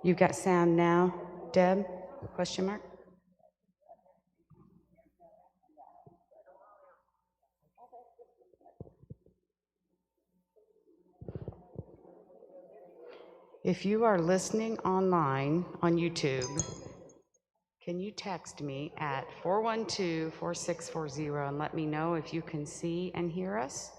You've got sound now, Deb? Question mark? If you are listening online on YouTube, can you text me at 412-4640 and let me know if you can see and hear us?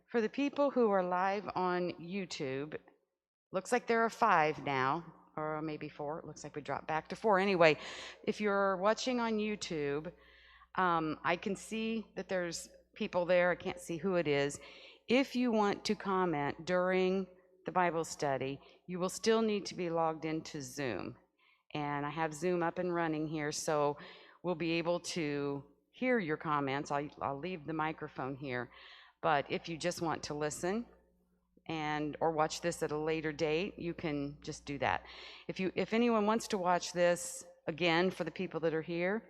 For the people who are live on YouTube, looks like there are 5 now, or maybe 4. It looks like we dropped back to 4. Anyway, if you're watching on YouTube, I can see that there's people there. I can't see who it is. If you want to comment during the Bible study, you will still need to be logged into Zoom. And I have Zoom up and running here, so we'll be able to hear your comments. I'll leave the microphone here. But if you just want to listen or watch this at a later date, you can just do that. If anyone wants to watch this again, for the people that are here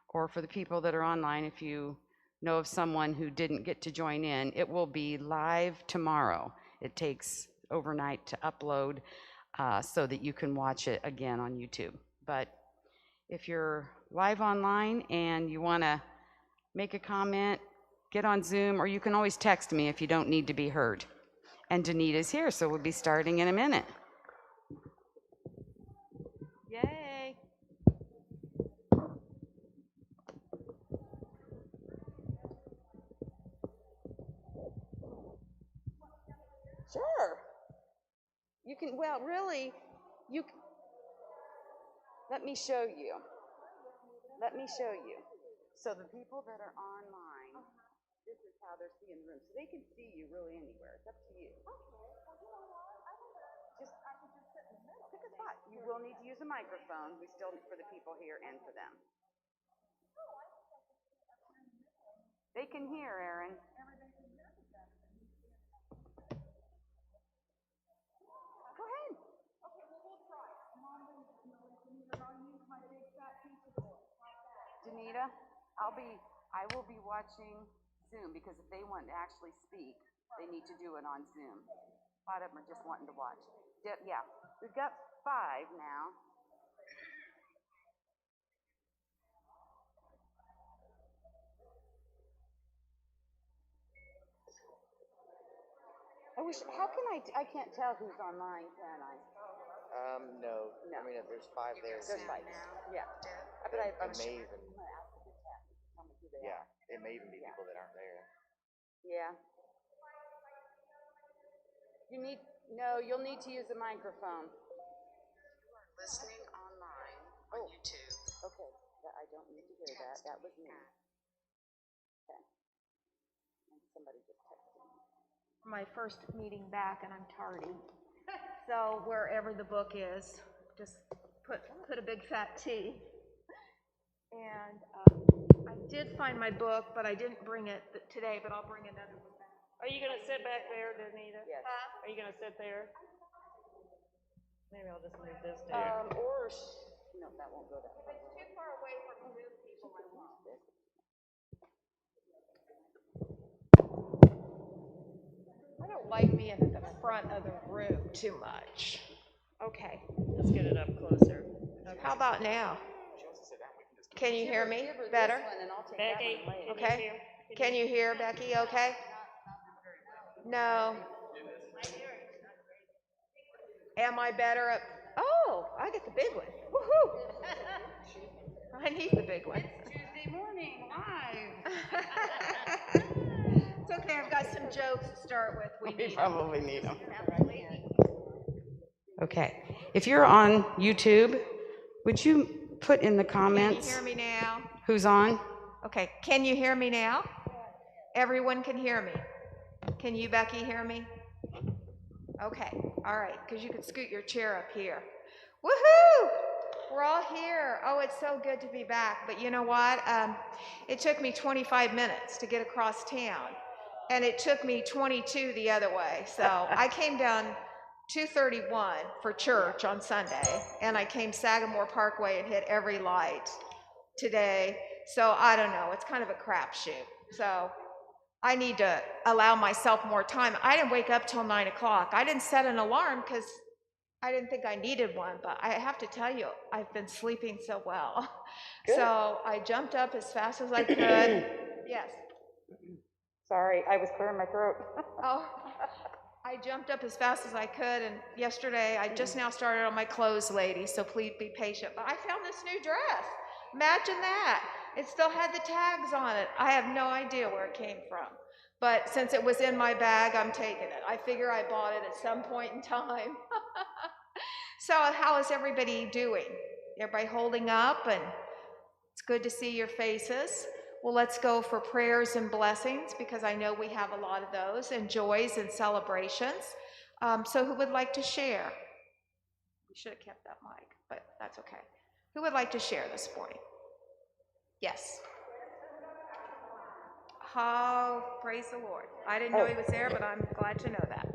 or for the people that are online, if you know of someone who didn't get to join in, it will be live tomorrow. It takes overnight to upload so that you can watch it again on YouTube. But if you're live online and you want to make a comment, get on Zoom, or you can always text me if you don't need to be heard. And Danita's here, so we'll be starting in a minute. Yay! Sure. You can, well, really, let me show you. Let me show you. So the people that are online, this is how they're seeing the room. So they can see you really anywhere. It's up to you. I could just sit in the middle. Pick a spot. You will need to use a microphone. We still, for the people here and for them. They can hear, Aaron. Go ahead. Okay, well, we'll try. I'll use my big fat pizza bowl. Danita, I will be watching Zoom because if they want to actually speak, they need to do it on Zoom. A lot of them are just wanting to watch. Yeah, we've got 5 now. How can I can't tell who's online, can I? No. I mean, if there's 5 there. There's 5. Yeah. But I'm may sure. even, yeah, it may even be people that aren't there. Yeah. You'll need to use a microphone. You are listening online on YouTube. Okay, I don't need to hear that. That was me. Okay. And somebody just texted me. My first meeting back, and I'm tardy. So wherever the book is, just put a big fat T. And I did find my book, but I didn't bring it today, but I'll bring another one back. Are you going to sit back there, Danita? Yes. Huh? Are you going to sit there? Maybe I'll just move this down. No, that won't go that far. If it's too far away from Zoom people, I won't. I don't like being at the front of the room too much. Okay. Let's get it up closer. Okay. How about now? Can you hear me better? Becky, Okay. Can you hear Becky okay? No. Am I better at, oh, I get the big one. Woohoo! I need the big one. Tuesday morning, live. It's okay, I've got some jokes to start with. We probably need them. Okay. If you're on YouTube, would you put in the comments? Can you hear me now? Who's on? Okay, can you hear me now? Everyone can hear me. Can you, Becky, hear me? Okay, all right, because you can scoot your chair up here. Woohoo! We're all here. Oh, it's so good to be back. But you know what? It took me 25 minutes to get across town, and it took me 22 the other way. So I came down 231 for church on Sunday, and I came Sagamore Parkway and hit every light today. So I don't know. It's kind of a crapshoot. So I need to allow myself more time. I didn't wake up till 9 o'clock. I didn't set an alarm because I didn't think I needed one, but I have to tell you, I've been sleeping so well. Good. So I jumped up as fast as I could. Yes. Sorry, I was clearing my throat. Oh, I jumped up as fast as I could, and yesterday I just now started on my clothes, lady, so please be patient. But I found this new dress. Imagine that. It still had the tags on it. I have no idea where it came from. But since it was in my bag, I'm taking it. I figure I bought it at some point in time. So how is everybody doing? Everybody holding up? And it's good to see your faces. Well, let's go for prayers and blessings, because I know we have a lot of those, and joys and celebrations. So who would like to share? We should have kept that mic, but that's okay. Who would like to share this morning? Yes. Oh, praise the Lord. I didn't know he was there, but I'm glad to know that.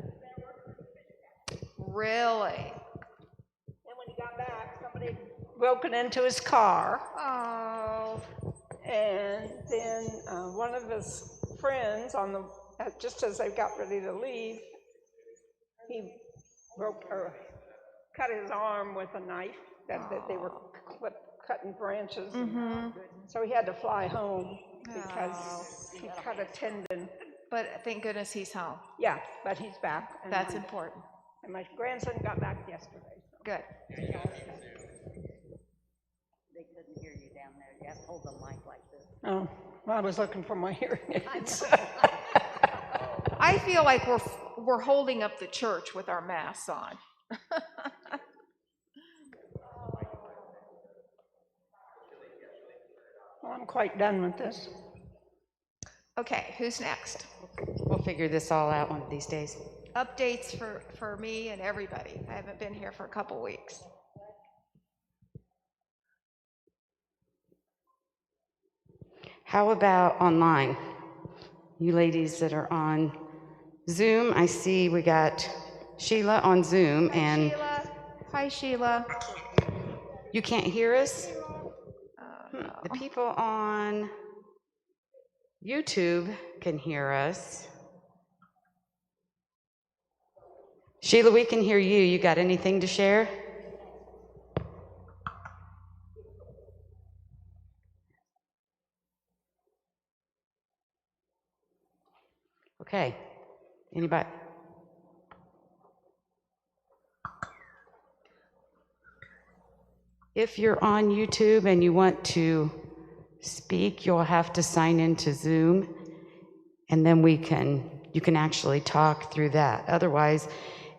Really? And when he got back, somebody broken into his car. Oh. And then one of his friends, just as they got ready to leave, he broke or cut his arm with a knife that they were cutting branches. And so he had to fly home because he cut a tendon. But thank goodness he's home. Yeah, but he's back. And That's important. And my grandson got back yesterday. So. Good. They couldn't hear you down there. You have to hold the mic like this. Oh, well, I was looking for my hearing aids. I feel like we're holding up the church with our masks on. Well, I'm quite done with this. Okay, who's next? We'll figure this all out one of these days. Updates for me and everybody. I haven't been here for a couple weeks. How about online? You ladies that are on Zoom, I see we got Sheila on Zoom. And Sheila. Hi, Sheila. you can't hear us? No. The people on YouTube can hear us. Sheila, we can hear you. You got anything to share? Okay. Anybody? If you're on YouTube and you want to speak, you'll have to sign into Zoom, and then you can actually talk through that. Otherwise,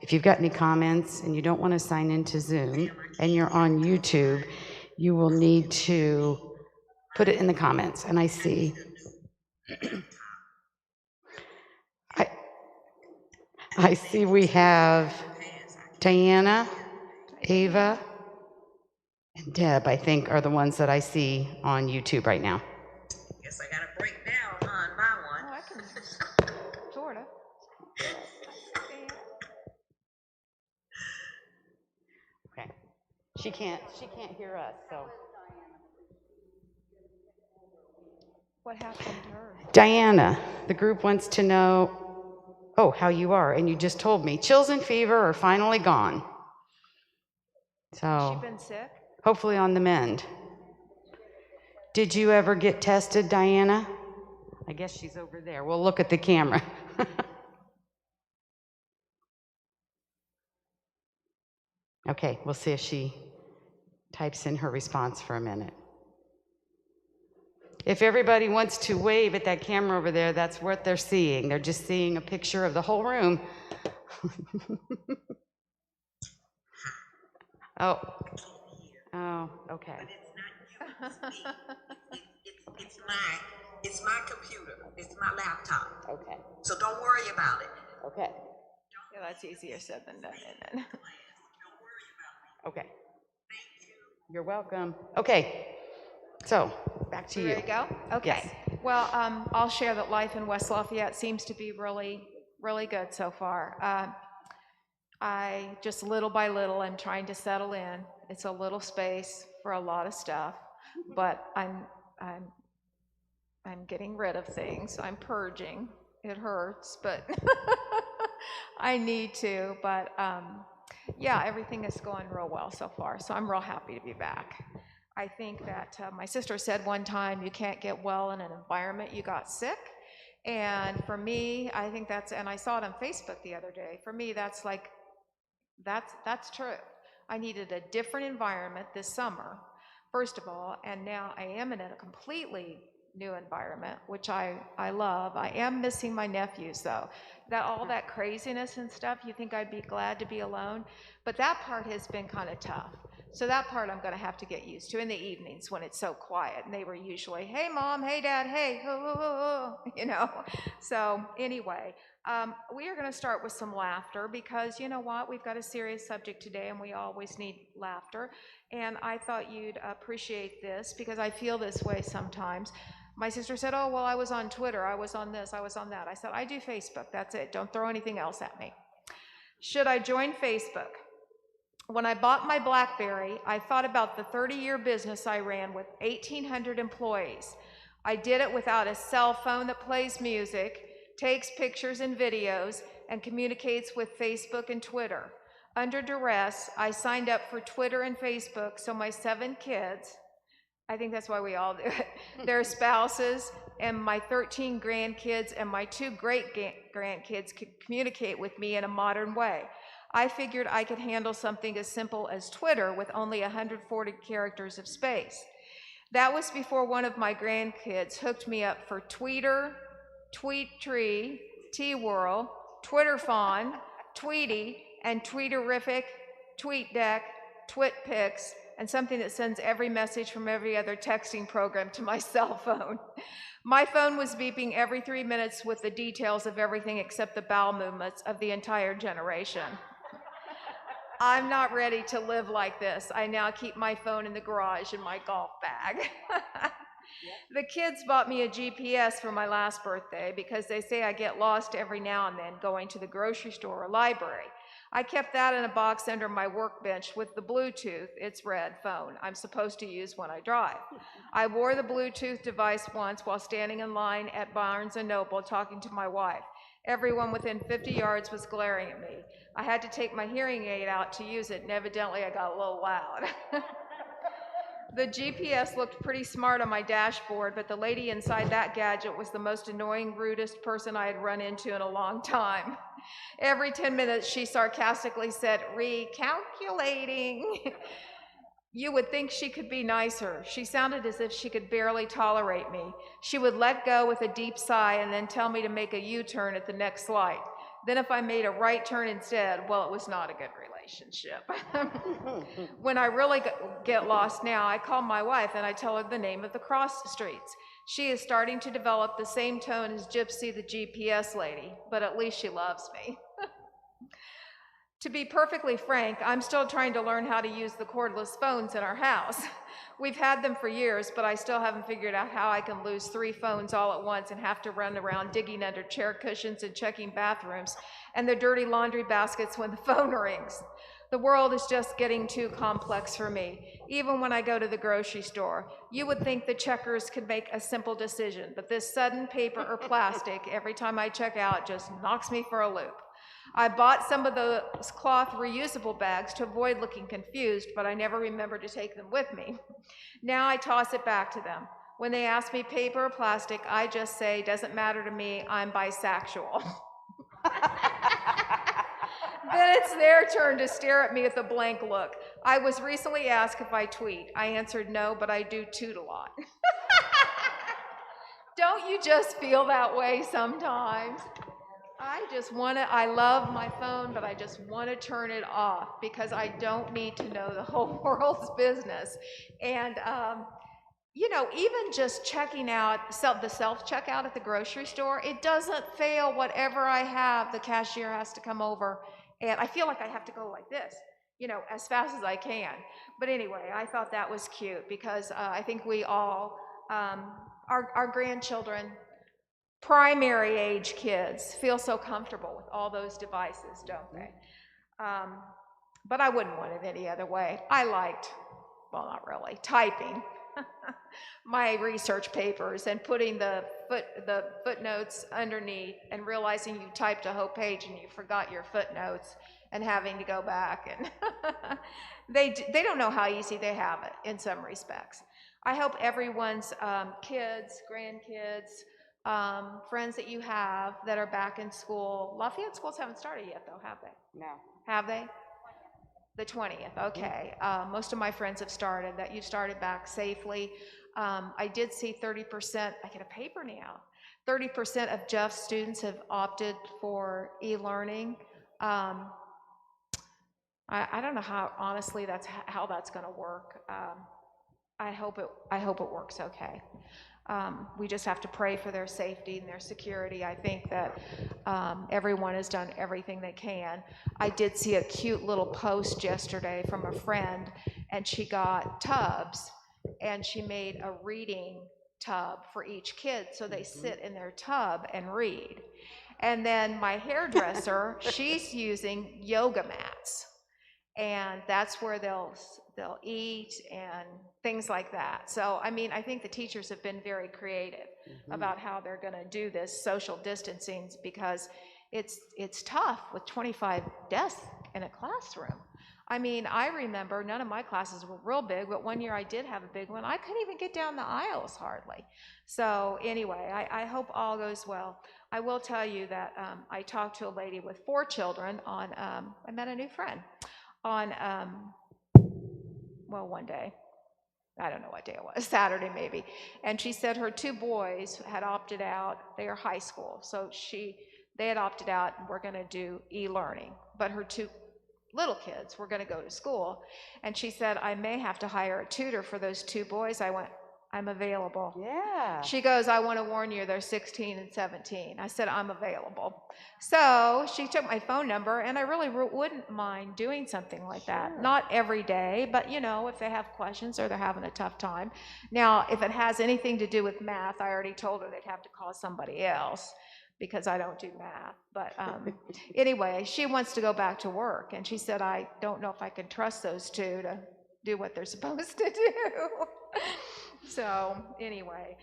if you've got any comments and you don't want to sign into Zoom and you're on YouTube, you will need to put it in the comments. And I see I see we have Diana, Ava, and Deb, I think, are the ones that I see on YouTube right now. Guess I gotta break down on my one. Oh, I can sort of. Okay. She can't hear us, so. What happened to her? Diana, the group wants to know, how you are, and you just told me chills and fever are finally gone. So. Has she been sick? Hopefully on the mend. Did you ever get tested, Diana? I guess she's over there. We'll look at the camera. Okay, we'll see if she types in her response for a minute. If everybody wants to wave at that camera over there, that's what they're seeing. They're just seeing a picture of the whole room. Oh, okay. But it's not you, it's me. It's my computer. It's my laptop. Okay. So don't worry about it. Okay. Yeah, that's easier said than done, isn't it? Don't worry about me. Okay. Thank you. You're welcome. Okay. So, back to you. Ready to go? Okay. Yes. Well, I'll share that life in West Lafayette seems to be really, really good so far. I just little by little, I'm trying to settle in. It's a little space for a lot of stuff, but I'm getting rid of things. I'm purging. It hurts, but I need to. But yeah, everything is going real well so far. So I'm real happy to be back. I think that my sister said one time, you can't get well in an environment you got sick. And for me, I think and I saw it on Facebook the other day. For me, that's true. I needed a different environment this summer, first of all, and now I am in a completely new environment, which I love. I am missing my nephews, though. All that craziness and stuff, you think I'd be glad to be alone, but that part has been kind of tough. So that part I'm going to have to get used to in the evenings when it's so quiet. And they were usually, hey, Mom, hey, Dad, hey, So anyway, we are going to start with some laughter because you know what? We've got a serious subject today and we always need laughter. And I thought you'd appreciate this because I feel this way sometimes. My sister said, oh, well, I was on Twitter. I was on this. I was on that. I said, I do Facebook. That's it. Don't throw anything else at me. Should I join Facebook? When I bought my BlackBerry, I thought about the 30-year business I ran with 1,800 employees. I did it without a cell phone that plays music, takes pictures and videos, and communicates with Facebook and Twitter. Under duress, I signed up for Twitter and Facebook so my 7 kids, I think that's why we all do it, their spouses, and my 13 grandkids and my 2 great-grandkids could communicate with me in a modern way. I figured I could handle something as simple as Twitter with only 140 characters of space. That was before one of my grandkids hooked me up for Tweeter, TweetTree, T-Whirl, TwitterFawn, Tweety, and Tweeterific, TweetDeck, TwitPics, and something that sends every message from every other texting program to my cell phone. My phone was beeping every 3 minutes with the details of everything except the bowel movements of the entire generation. I'm not ready to live like this. I now keep my phone in the garage in my golf bag. The kids bought me a GPS for my last birthday because they say I get lost every now and then going to the grocery store or library. I kept that in a box under my workbench with the Bluetooth, it's red, phone I'm supposed to use when I drive. I wore the Bluetooth device once while standing in line at Barnes & Noble talking to my wife. Everyone within 50 yards was glaring at me. I had to take my hearing aid out to use it, and evidently I got a little loud. The GPS looked pretty smart on my dashboard, but the lady inside that gadget was the most annoying, rudest person I had run into in a long time. Every 10 minutes, she sarcastically said, "Recalculating." You would think she could be nicer. She sounded as if she could barely tolerate me. She would let go with a deep sigh and then tell me to make a U-turn at the next light. Then if I made a right turn instead, well, it was not a good relationship. When I really get lost now, I call my wife and I tell her the name of the cross streets. She is starting to develop the same tone as Gypsy, the GPS lady, but at least she loves me. To be perfectly frank, I'm still trying to learn how to use the cordless phones in our house. We've had them for years, but I still haven't figured out how I can lose 3 phones all at once and have to run around digging under chair cushions and checking bathrooms and the dirty laundry baskets when the phone rings. The world is just getting too complex for me, even when I go to the grocery store. You would think the checkers could make a simple decision, but this sudden paper or plastic every time I check out just knocks me for a loop. I bought some of those cloth reusable bags to avoid looking confused, but I never remember to take them with me. Now I toss it back to them. When they ask me paper or plastic, I just say, "Doesn't matter to me, I'm bisexual." Then it's their turn to stare at me with a blank look. I was recently asked if I tweet. I answered no, but I do toot a lot. Don't you just feel that way sometimes? I love my phone, but I just want to turn it off because I don't need to know the whole world's business. And, even just checking out, the self-checkout at the grocery store, it doesn't fail. Whatever I have, the cashier has to come over, and I feel like I have to go like this, as fast as I can. But anyway, I thought that was cute because I think we all, our grandchildren, primary age kids feel so comfortable with all those devices, don't they? But I wouldn't want it any other way. I liked, well, not really, typing my research papers and putting the footnotes underneath and realizing you typed a whole page and you forgot your footnotes and having to go back. And they don't know how easy they have it in some respects. I hope everyone's kids, grandkids, friends that you have that are back in school. Lafayette schools haven't started yet, though, have they? No. Have they? The 20th, okay. Most of my friends have started, that you've started back safely. I did see 30%, I get a paper now, 30% of Jeff's students have opted for e-learning. I don't know how, honestly, how that's gonna work. I hope it works okay. We just have to pray for their safety and their security. I think that everyone has done everything they can. I did see a cute little post yesterday from a friend, and she got tubs, and she made a reading tub for each kid, so they sit in their tub and read. And then my hairdresser, she's using yoga mats. And that's where they'll they'll eat and things like that. So, I mean, I think the teachers have been very creative about how they're going to do this social distancing, because it's tough with 25 desks in a classroom. I mean, I remember none of my classes were real big, but one year I did have a big one. I couldn't even get down the aisles hardly. So anyway, I hope all goes well. I will tell you that I talked to a lady with 4 children on, I met a new friend on, well, one day. I don't know what day it was, Saturday maybe. And she said her 2 boys had opted out. They are high school. So they had opted out and were going to do e-learning. But her 2 little kids were going to go to school. And she said, I may have to hire a tutor for those 2 boys. I went, I'm available. Yeah. She goes, I want to warn you, they're 16 and 17. I said, I'm available. So she took my phone number, and I really wouldn't mind doing something like that. Sure. Not every day, but if they have questions or they're having a tough time. Now, if it has anything to do with math, I already told her they'd have to call somebody else, because I don't do math. But anyway, she wants to go back to work, and she said, I don't know if I can trust those 2 to do what they're supposed to do. So anyway,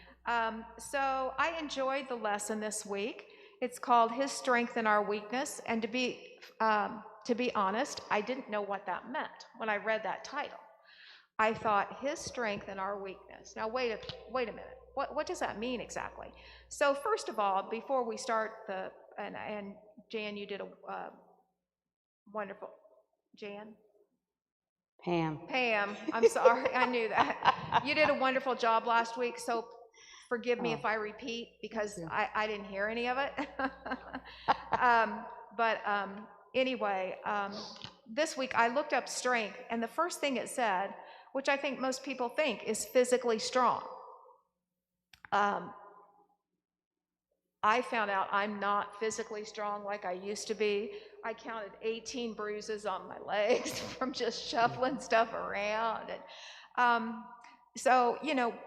so I enjoyed the lesson this week. It's called His Strength in Our Weakness, and to be honest, I didn't know what that meant when I read that title. I thought, His strength in our weakness. Now wait a minute. What does that mean exactly? So first of all, before we start and Jan, you did a wonderful, Jan? Pam, I'm sorry, I knew that. You did a wonderful job last week, so forgive me if I repeat, because I didn't hear any of it. But anyway, this week I looked up strength, and the first thing it said, which I think most people think, is physically strong. I found out I'm not physically strong like I used to be. I counted 18 bruises on my legs from just shuffling stuff around. And so,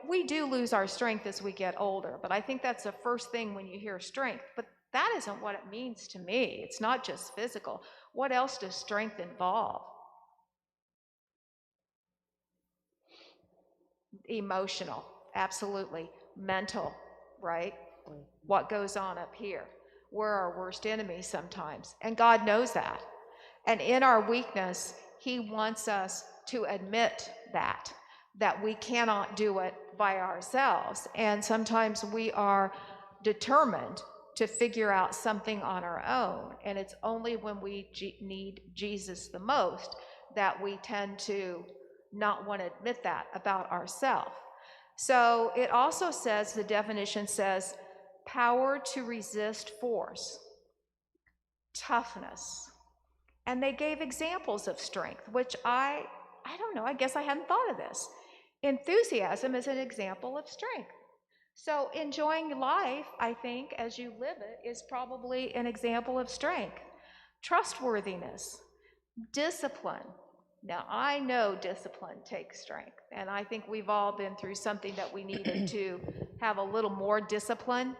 we do lose our strength as we get older, but I think that's the first thing when you hear strength. But that isn't what it means to me. It's not just physical. What else does strength involve? Emotional, absolutely. Mental, right? What goes on up here? We're our worst enemies sometimes, and God knows that. And in our weakness, He wants us to admit that we cannot do it by ourselves. And sometimes we are determined to figure out something on our own, and it's only when we need Jesus the most that we tend to not want to admit that about ourselves. So it also says, the definition says, power to resist force, toughness. And they gave examples of strength, which I don't know, I guess I hadn't thought of this. Enthusiasm is an example of strength. So enjoying life, I think, as you live it, is probably an example of strength. Trustworthiness, discipline. Now, I know discipline takes strength, and I think we've all been through something that we needed to have a little more discipline.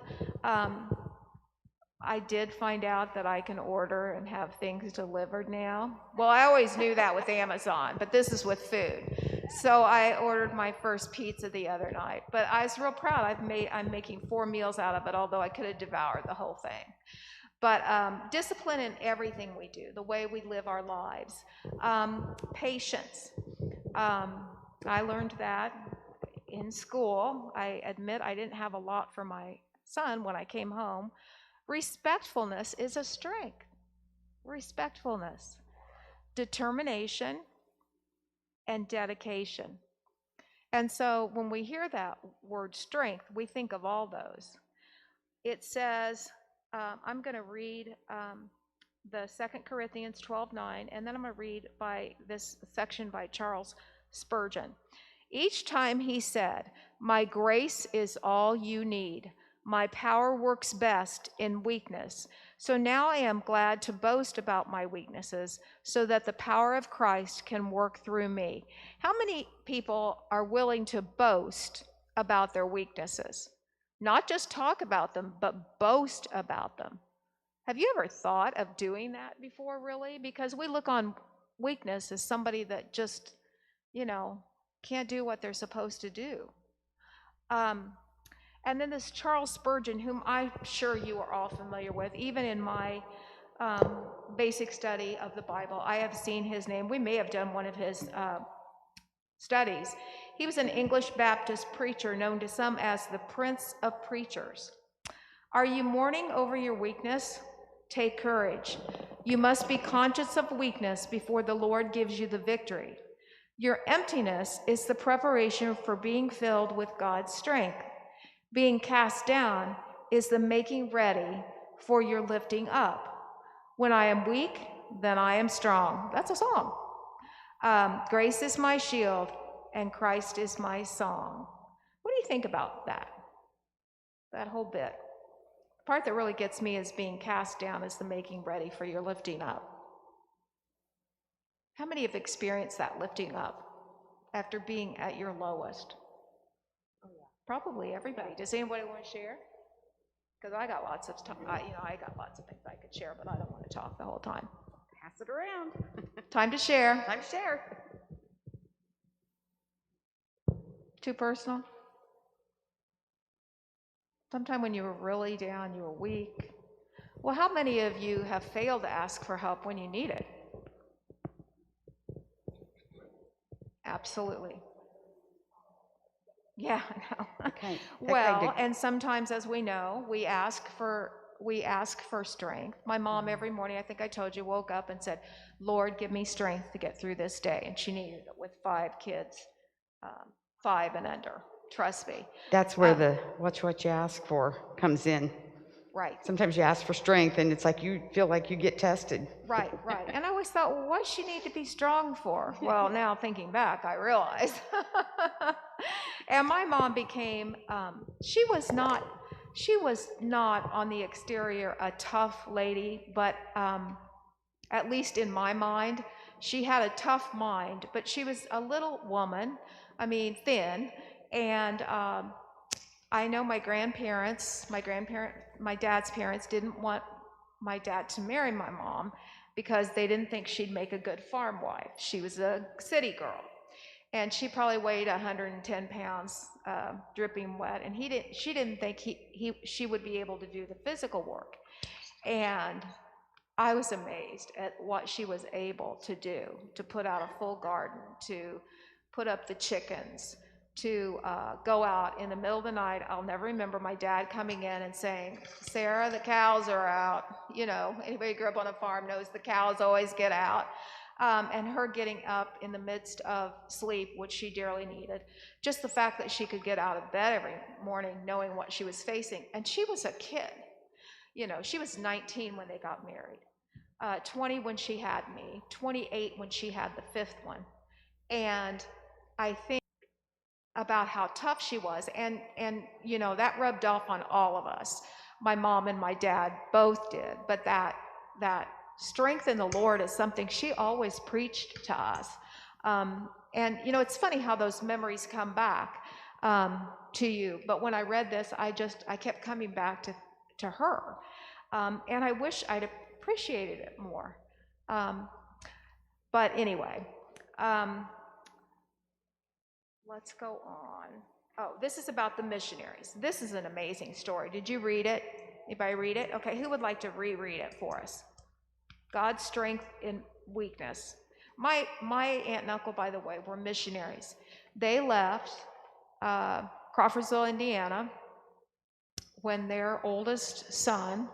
I did find out that I can order and have things delivered now. Well, I always knew that with Amazon, but this is with food. So I ordered my first pizza the other night, but I was real proud. I'm making 4 meals out of it, although I could have devoured the whole thing. But discipline in everything we do, the way we live our lives. Patience. I learned that in school. I admit I didn't have a lot for my son when I came home. Respectfulness is a strength. Respectfulness. Determination and dedication. And so when we hear that word strength, we think of all those. It says, I'm going to read the 2 Corinthians 12:9, and then I'm going to read by this section by Charles Spurgeon. Each time he said, "My grace is all you need. My power works best in weakness. So now I am glad to boast about my weaknesses so that the power of Christ can work through me." How many people are willing to boast about their weaknesses? Not just talk about them, but boast about them. Have you ever thought of doing that before, really? Because we look on weakness as somebody that just can't do what they're supposed to do. And then this Charles Spurgeon, whom I'm sure you are all familiar with, even in my basic study of the Bible, I have seen his name. We may have done one of his studies. He was an English Baptist preacher known to some as the Prince of Preachers. Are you mourning over your weakness? Take courage. You must be conscious of weakness before the Lord gives you the victory. Your emptiness is the preparation for being filled with God's strength. Being cast down is the making ready for your lifting up. When I am weak, then I am strong. That's a song. Grace is my shield, and Christ is my song. What do you think about that? That whole bit. The part that really gets me is being cast down is the making ready for your lifting up. How many have experienced that lifting up after being at your lowest? Probably everybody. Does anybody want to share? Because I got lots of I got lots of things I could share, but I don't want to talk the whole time. Pass it around. Time to share. Time to share. Too personal? Sometime when you were really down, you were weak. Well, how many of you have failed to ask for help when you need it? Absolutely. Yeah, I know. Okay. Well, and sometimes, as we know, we ask for strength. My mom every morning, I think I told you, woke up and said, Lord, give me strength to get through this day. And she needed it with 5 kids, 5 and under. Trust me. That's where the watch what you ask for comes in. Right. Sometimes you ask for strength and it's like you feel like you get tested. Right. And I always thought, well, what does she need to be strong for? Well, now thinking back, I realize. And my mom became, she was not on the exterior a tough lady, but at least in my mind, she had a tough mind, but she was a little woman, thin, and I know my dad's parents didn't want my dad to marry my mom because they didn't think she'd make a good farm wife. She was a city girl, and she probably weighed 110 pounds, dripping wet, and she didn't think she would be able to do the physical work. And I was amazed at what she was able to do, to put out a full garden, to put up the chickens, to go out in the middle of the night. I'll never remember my dad coming in and saying, Sarah, the cows are out. Anybody who grew up on a farm knows the cows always get out. And her getting up in the midst of sleep, which she dearly needed. Just the fact that she could get out of bed every morning knowing what she was facing. And she was a kid. She was 19 when they got married. 20 when she had me. 28 when she had the 5th one. And I think about how tough she was, and that rubbed off on all of us. My mom and my dad both did, but that strength in the Lord is something she always preached to us. And it's funny how those memories come back to you, but when I read this, I kept coming back to her, and I wish I'd appreciated it more. But anyway, let's go on. Oh, this is about the missionaries. This is an amazing story. Did you read it? Anybody read it? Okay, who would like to reread it for us? God's strength in weakness. My aunt and uncle, by the way, were missionaries. They left Crawfordsville, Indiana, when their oldest son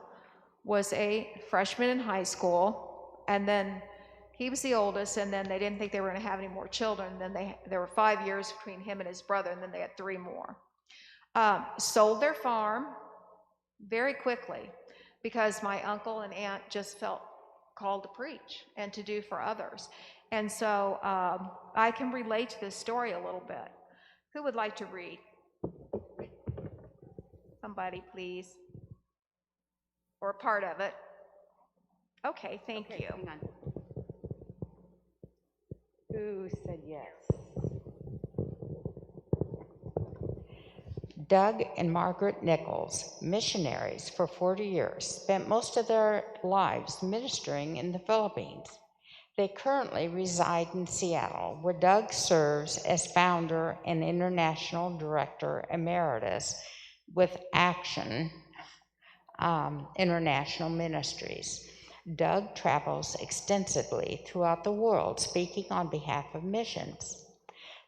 was a freshman in high school, and then he was the oldest, and then they didn't think they were going to have any more children. Then there were 5 years between him and his brother, and then they had 3 more. Sold their farm very quickly because my uncle and aunt just felt called to preach and to do for others. And so I can relate to this story a little bit. Who would like to read? Somebody, please. Or a part of it. Okay, thank you. Hang on. Who said yes? Doug and Margaret Nichols, missionaries for 40 years, spent most of their lives ministering in the Philippines. They currently reside in Seattle, where Doug serves as founder and international director emeritus with Action International Ministries. Doug travels extensively throughout the world speaking on behalf of missions.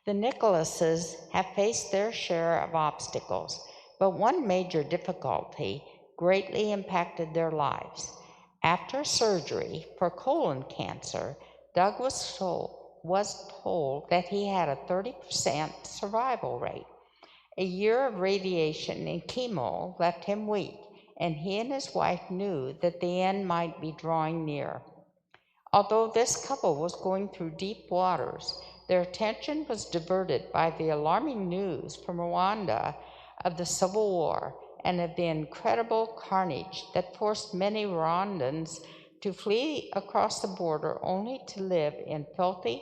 The Nicholases have faced their share of obstacles, but one major difficulty greatly impacted their lives. After surgery for colon cancer, Doug was told that he had a 30% survival rate. A year of radiation and chemo left him weak, and he and his wife knew that the end might be drawing near. Although this couple was going through deep waters, their attention was diverted by the alarming news from Rwanda of the civil war and of the incredible carnage that forced many Rwandans to flee across the border only to live in filthy,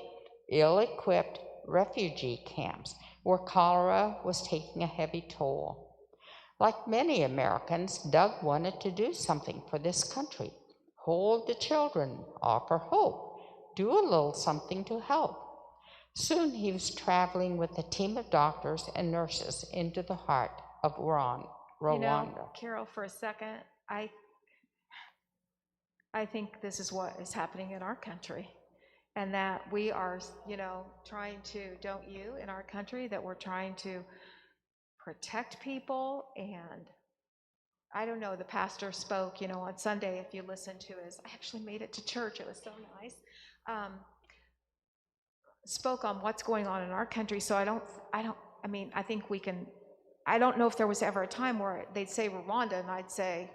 ill-equipped refugee camps where cholera was taking a heavy toll. Like many Americans, Doug wanted to do something for this country. Hold the children, offer hope, do a little something to help. Soon he was traveling with a team of doctors and nurses into the heart of Rwanda. You know, Carol, for a second, I think this is what is happening in our country, and that we are, trying to, don't you, in our country, that we're trying to protect people. And I don't know, the pastor spoke, on Sunday, if you listen to his, I actually made it to church, it was so nice, spoke on what's going on in our country. So I think we can, I don't know if there was ever a time where they'd say Rwanda and I'd say,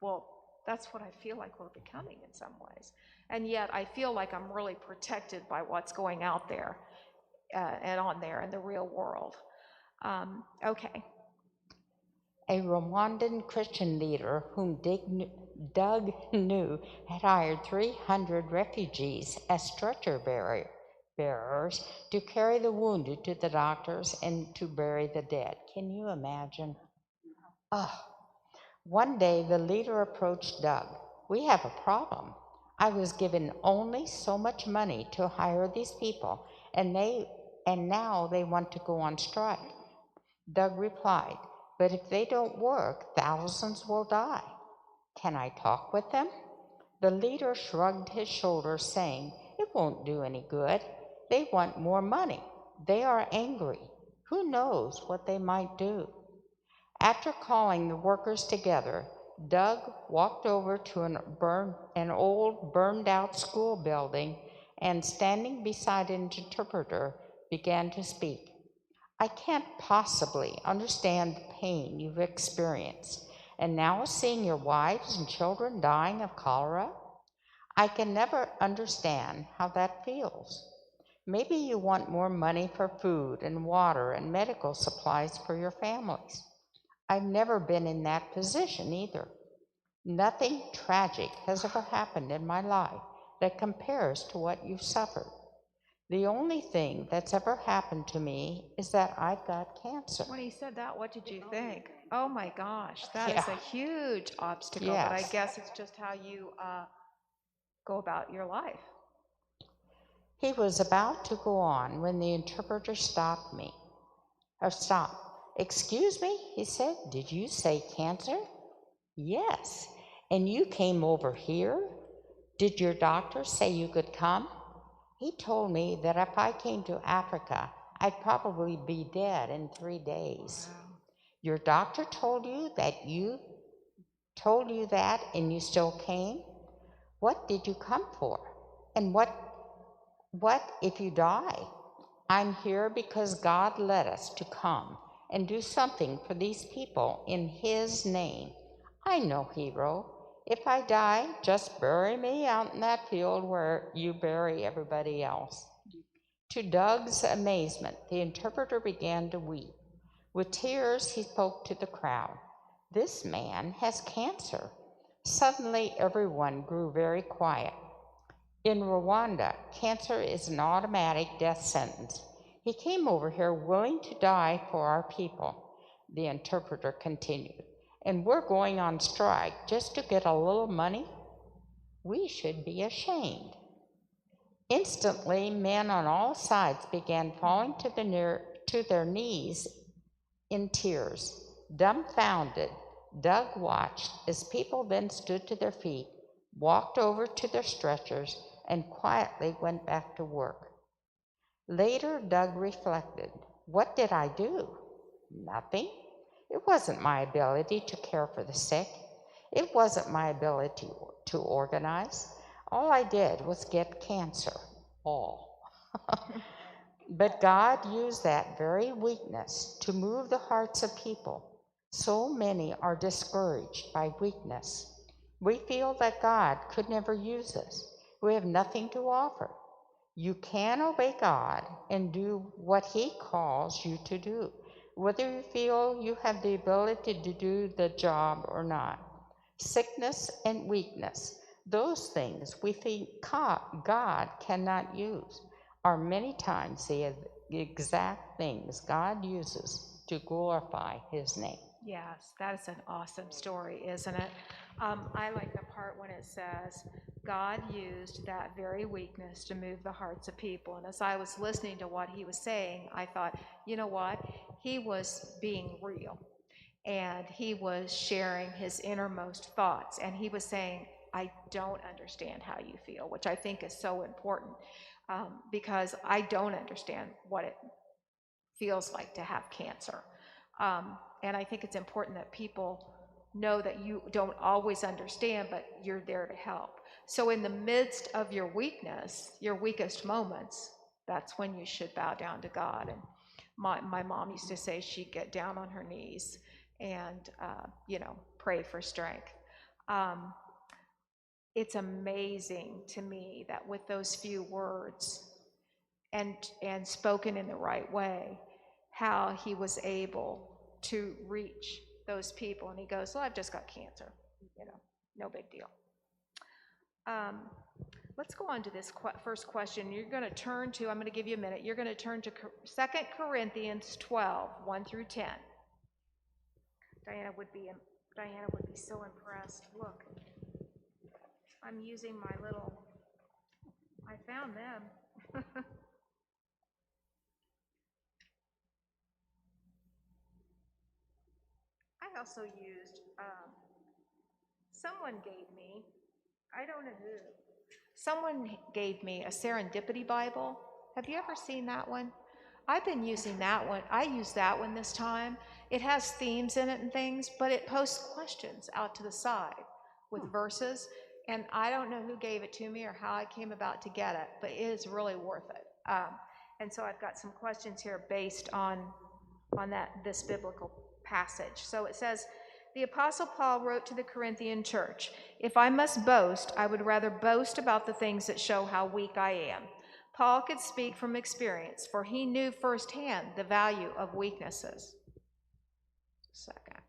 well, that's what I feel like we're becoming in some ways. And yet I feel like I'm really protected by what's going out there and on there in the real world. Okay. A Rwandan Christian leader whom Doug knew had hired 300 refugees as stretcher bearers to carry the wounded to the doctors and to bury the dead. Can you imagine? Oh. One day the leader approached Doug. "We have a problem. I was given only so much money to hire these people, and now they want to go on strike." Doug replied, "But if they don't work, thousands will die. Can I talk with them?" The leader shrugged his shoulders, saying, "It won't do any good. They want more money. They are angry. Who knows what they might do?" After calling the workers together, Doug walked over to an old burned-out school building and, standing beside an interpreter, began to speak. "I can't possibly understand the pain you've experienced, and now seeing your wives and children dying of cholera, I can never understand how that feels. Maybe you want more money for food and water and medical supplies for your families. I've never been in that position either. Nothing tragic has ever happened in my life that compares to what you've suffered. The only thing that's ever happened to me is that I've got cancer." When he said that, what did you think? Oh my gosh, that is Yeah. a huge obstacle, but I Yes. guess it's just how you go about your life. He was about to go on when the interpreter stopped. "Excuse me," he said, "did you say cancer?" "Yes. And you came over here? Did your doctor say you could come?" "He told me that if I came to Africa, I'd probably be dead in 3 days. Wow. Your doctor told you that and you still came? What did you come for? And what if you die?" "I'm here because God led us to come and do something for these people in His name. I know, hero. If I die, just bury me out in that field where you bury everybody else." To Doug's amazement, the interpreter began to weep. With tears, he spoke to the crowd. "This man has cancer." Suddenly, everyone grew very quiet. In Rwanda, cancer is an automatic death sentence. "He came over here willing to die for our people," the interpreter continued, "and we're going on strike just to get a little money?" We should be ashamed. Instantly, men on all sides began falling to their knees in tears. Dumbfounded, Doug watched as people then stood to their feet, walked over to their stretchers, and quietly went back to work. Later, Doug reflected, what did I do? Nothing. It wasn't my ability to care for the sick. It wasn't my ability to organize. All I did was get cancer. All. But God used that very weakness to move the hearts of people. So many are discouraged by weakness. We feel that God could never use us. We have nothing to offer. You can obey God and do what He calls you to do, whether you feel you have the ability to do the job or not. Sickness and weakness, those things we think God cannot use, are many times the exact things God uses to glorify His name. Yes, that is an awesome story, isn't it? I like the part when it says, God used that very weakness to move the hearts of people. And as I was listening to what he was saying, I thought, you know what? He was being real. And he was sharing his innermost thoughts. And he was saying, I don't understand how you feel, which I think is so important, because I don't understand what it feels like to have cancer. And I think it's important that people know that you don't always understand, but you're there to help. So in the midst of your weakness, your weakest moments, that's when you should bow down to God. And my mom used to say she'd get down on her knees and, pray for strength. It's amazing to me that with those few words and spoken in the right way, how he was able to reach those people. And he goes, well, I've just got cancer, no big deal. Let's go on to this first question. You're going to turn to, I'm going to give you a minute, you're going to turn to 2 Corinthians 12, 1 through 10. Diana would be so impressed. Look, I'm using my little, I found them. I also used, someone gave me, I don't know who, someone gave me a Serendipity Bible. Have you ever seen that one? I've been using that one. I used that one this time. It has themes in it and things, but it posts questions out to the side with verses. And I don't know who gave it to me or how I came about to get it, but it is really worth it. And so I've got some questions here based on this biblical passage. So it says, the Apostle Paul wrote to the Corinthian church, if I must boast, I would rather boast about the things that show how weak I am. Paul could speak from experience, for he knew firsthand the value of weaknesses. Second.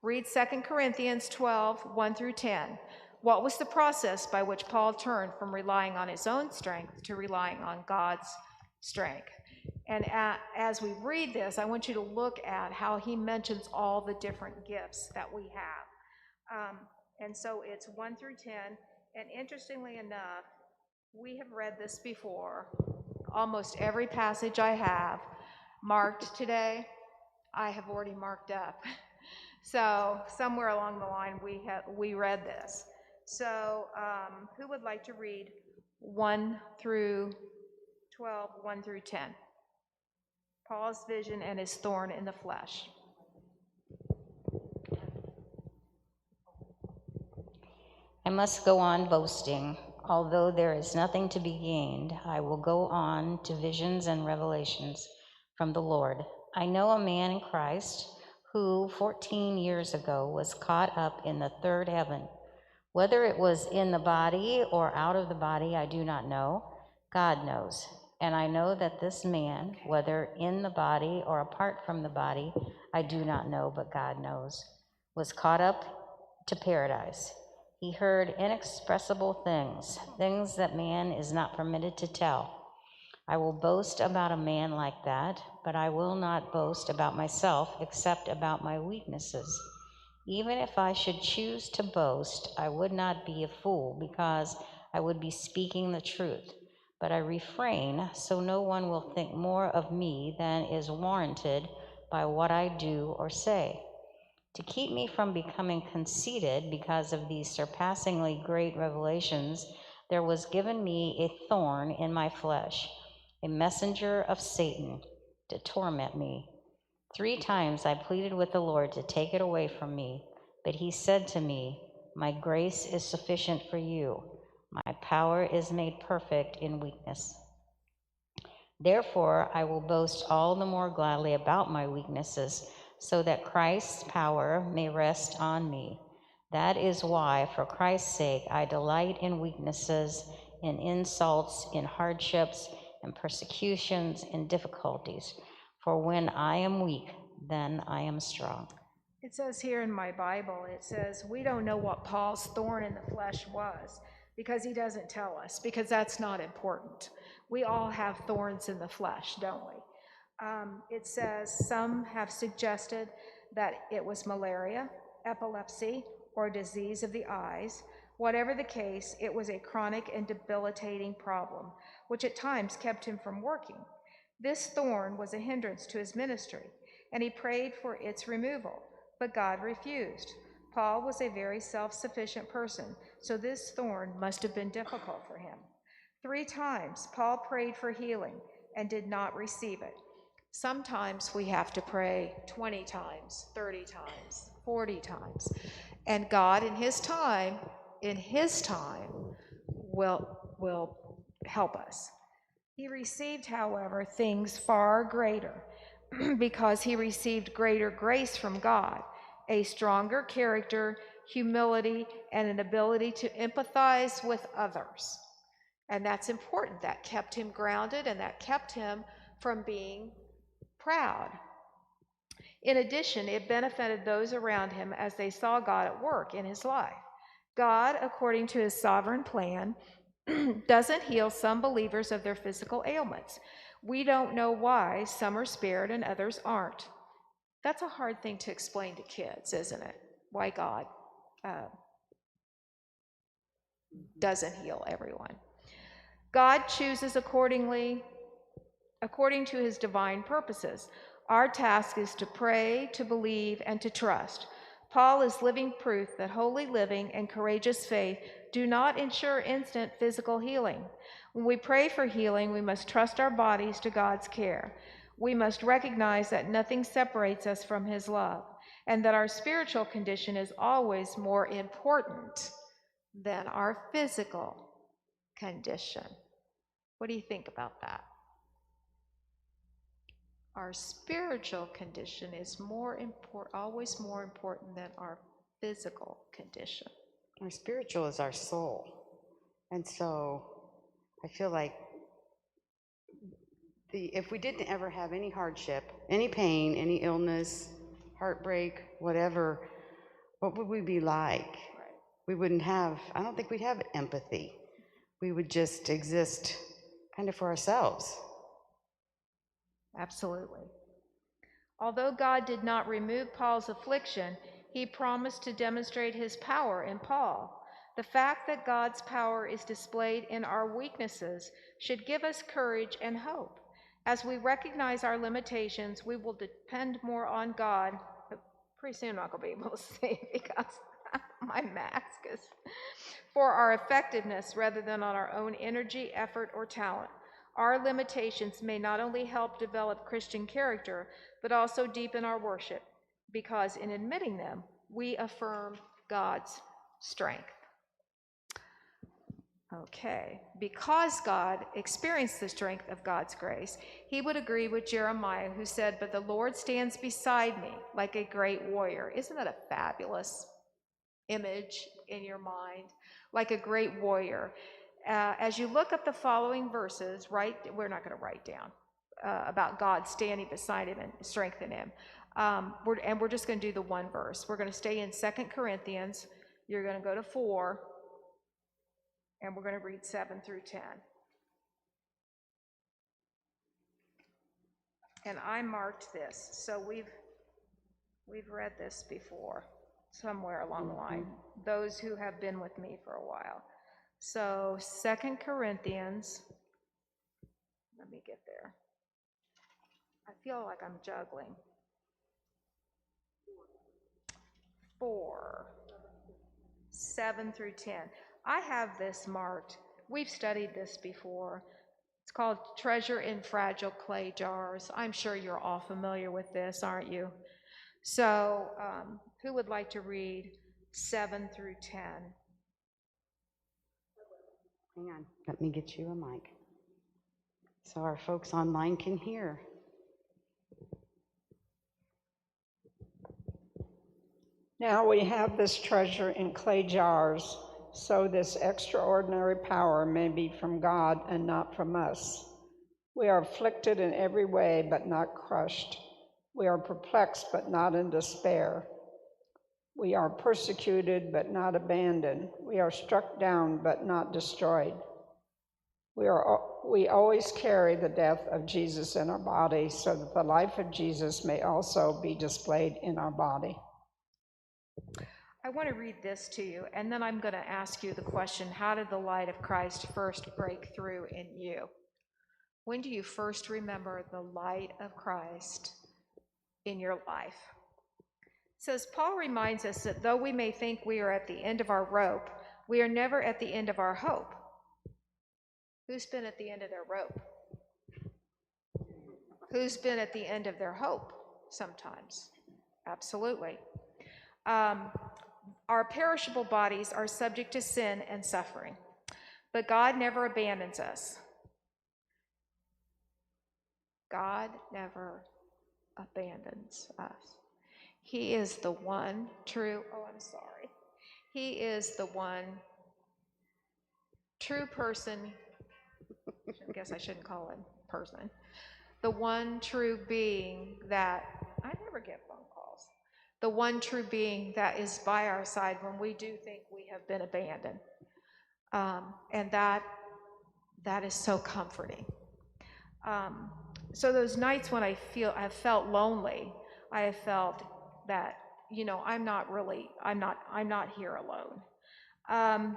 Read 2 Corinthians 12, 1 through 10. What was the process by which Paul turned from relying on his own strength to relying on God's strength? And as we read this, I want you to look at how he mentions all the different gifts that we have. And so it's 1 through 10. And interestingly enough, we have read this before. Almost every passage I have marked today, I have already marked up. So somewhere along the line, we read this. So who would like to read 1 through 12, 1 through 10? Paul's vision and his thorn in the flesh. I must go on boasting. Although there is nothing to be gained, I will go on to visions and revelations from the Lord. I know a man in Christ who 14 years ago was caught up in the third heaven. Whether it was in the body or out of the body, I do not know. God knows. And I know that this man, whether in the body or apart from the body, I do not know, but God knows, was caught up to paradise. He heard inexpressible things, things that man is not permitted to tell. I will boast about a man like that, but I will not boast about myself except about my weaknesses. Even if I should choose to boast, I would not be a fool because I would be speaking the truth. But I refrain so no one will think more of me than is warranted by what I do or say. To keep me from becoming conceited because of these surpassingly great revelations, there was given me a thorn in my flesh, a messenger of Satan to torment me. 3 times I pleaded with the Lord to take it away from me, but he said to me, "My grace is sufficient for you. My power is made perfect in weakness." Therefore, I will boast all the more gladly about my weaknesses, so that Christ's power may rest on me. That is why, for Christ's sake, I delight in weaknesses, in insults, in hardships, in persecutions, in difficulties. For when I am weak, then I am strong. It says here in my Bible, it says, we don't know what Paul's thorn in the flesh was because he doesn't tell us, because that's not important. We all have thorns in the flesh, don't we? It says some have suggested that it was malaria, epilepsy, or disease of the eyes. Whatever the case, it was a chronic and debilitating problem, which at times kept him from working. This thorn was a hindrance to his ministry, and he prayed for its removal, but God refused. Paul was a very self-sufficient person, so this thorn must have been difficult for him. 3 times Paul prayed for healing and did not receive it. Sometimes we have to pray 20 times, 30 times, 40 times. And God in his time will help us. He received, however, things far greater because he received greater grace from God, a stronger character, humility, and an ability to empathize with others. And that's important. That kept him grounded, and that kept him from being proud. In addition, it benefited those around him as they saw God at work in his life. God, according to his sovereign plan, doesn't heal some believers of their physical ailments. We don't know why some are spared and others aren't. That's a hard thing to explain to kids, isn't it? Why God doesn't heal everyone. God chooses according to his divine purposes. Our task is to pray, to believe, and to trust. Paul is living proof that holy living and courageous faith do not ensure instant physical healing. When we pray for healing, we must trust our bodies to God's care. We must recognize that nothing separates us from his love, and that our spiritual condition is always more important than our physical condition. What do you think about that? Our spiritual condition is always more important than our physical condition. Our spiritual is our soul. And so I feel like if we didn't ever have any hardship, any pain, any illness, heartbreak, whatever, what would we be like? Right. We wouldn't have, I don't think we'd have empathy. We would just exist kind of for ourselves. Absolutely. Although God did not remove Paul's affliction, he promised to demonstrate his power in Paul. The fact that God's power is displayed in our weaknesses should give us courage and hope. As we recognize our limitations, we will depend more on God. Pretty soon I'm not going to be able to say it because my mask is for our effectiveness rather than on our own energy, effort, or talent. Our limitations may not only help develop Christian character, but also deepen our worship, because in admitting them, we affirm God's strength. Okay, because God experienced the strength of God's grace, he would agree with Jeremiah, who said, "But the Lord stands beside me like a great warrior." Isn't that a fabulous image in your mind? Like a great warrior. As you look up the following verses, we're not going to write down about God standing beside him and strengthen him. We're just going to do the one verse. We're going to stay in 2 Corinthians. You're going to go to 4, and we're going to read 7 through 10. And I marked this, so we've read this before. somewhere along the line, those who have been with me for a while. So 2 Corinthians, let me get there. I feel like I'm juggling. 4, 7 through 10. I have this marked. We've studied this before. It's called Treasure in Fragile Clay Jars. I'm sure you're all familiar with this, aren't you? So, who would like to read 7 through 10? Hang on, let me get you a mic so our folks online can hear. Now we have this treasure in clay jars, so this extraordinary power may be from God and not from us. We are afflicted in every way, but not crushed. We are perplexed, but not in despair. We are persecuted, but not abandoned. We are struck down, but not destroyed. We always carry the death of Jesus in our body, so that the life of Jesus may also be displayed in our body. I want to read this to you, and then I'm going to ask you the question, how did the light of Christ first break through in you? When do you first remember the light of Christ in your life? It says, Paul reminds us that though we may think we are at the end of our rope, we are never at the end of our hope. Who's been at the end of their rope? Who's been at the end of their hope sometimes? Absolutely. Our perishable bodies are subject to sin and suffering, but God never abandons us. God never abandons us. He is the one true, He is the one true person, I guess I shouldn't call him person, the one true being that, I never get phone calls, the one true being that is by our side when we do think we have been abandoned. And that is so comforting. So those nights when I have felt lonely, I have felt that, I'm not here alone.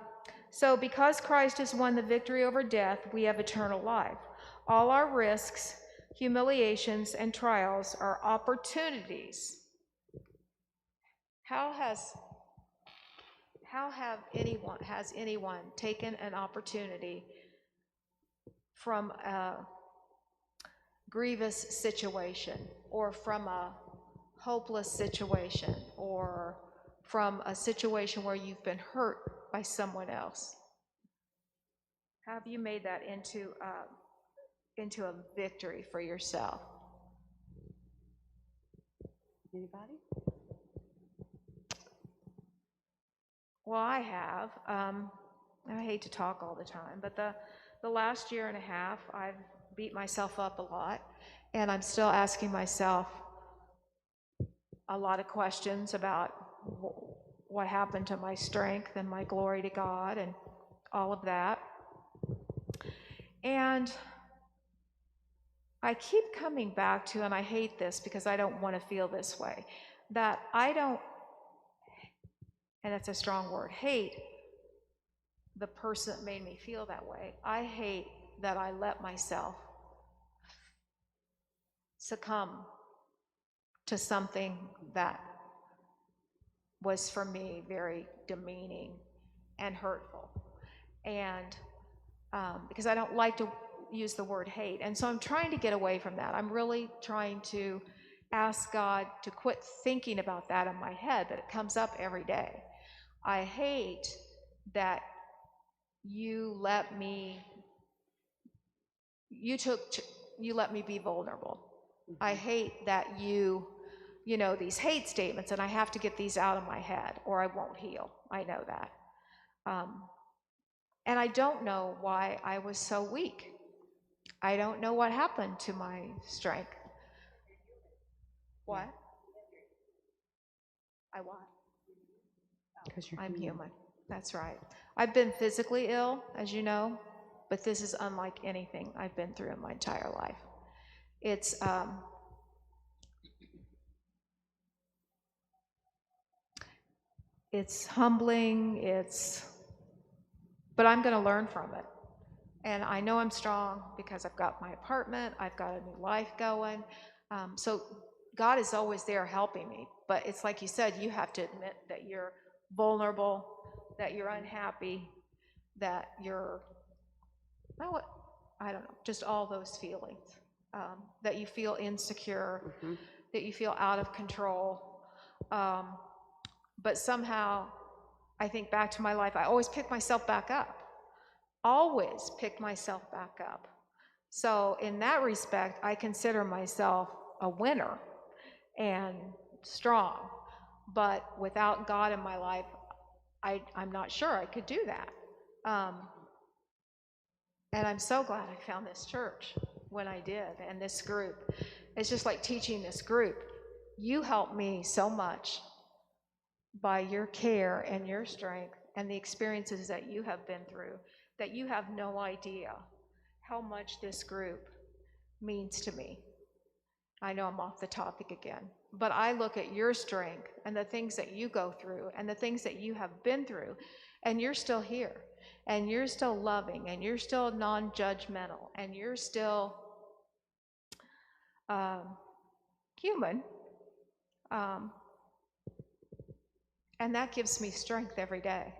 So because Christ has won the victory over death, we have eternal life. All our risks, humiliations, and trials are opportunities. Has anyone taken an opportunity from a grievous situation, or from a hopeless situation, or from a situation where you've been hurt by someone else? Have you made that into a victory for yourself? Anybody? Well, I have. I hate to talk all the time, but the last year and a half, I've beat myself up a lot, and I'm still asking myself a lot of questions about what happened to my strength and my glory to God and all of that. And I keep coming back to, and I hate this because I don't want to feel this way, that I don't, and it's a strong word, hate the person that made me feel that way. I hate that I let myself succumb to something that was for me very demeaning and hurtful. And because I don't like to use the word hate. And so I'm trying to get away from that. I'm really trying to ask God to quit thinking about that in my head, but it comes up every day. I hate that you let me be vulnerable. I hate that these hate statements, and I have to get these out of my head or I won't heal. I know that. And I don't know why I was so weak. I don't know what happened to my strength. What? I what? I'm human. That's right. I've been physically ill, as you know, but this is unlike anything I've been through in my entire life. It's it's humbling, but I'm going to learn from it. And I know I'm strong because I've got my apartment, I've got a new life going. So God is always there helping me. But it's like you said, you have to admit that you're vulnerable, that you're unhappy, that you're, I don't know, just all those feelings. That you feel insecure, that you feel out of control. But somehow, I think back to my life, I always pick myself back up. Always pick myself back up. So in that respect, I consider myself a winner and strong. But without God in my life, I'm not sure I could do that. And I'm so glad I found this church when I did, and this group. It's just like teaching this group. You helped me so much by your care and your strength and the experiences that you have been through, that you have no idea how much this group means to me. I know I'm off the topic again, but I look at your strength and the things that you go through and the things that you have been through, and you're still here, and you're still loving, and you're still non-judgmental, and you're still human, and that gives me strength every day.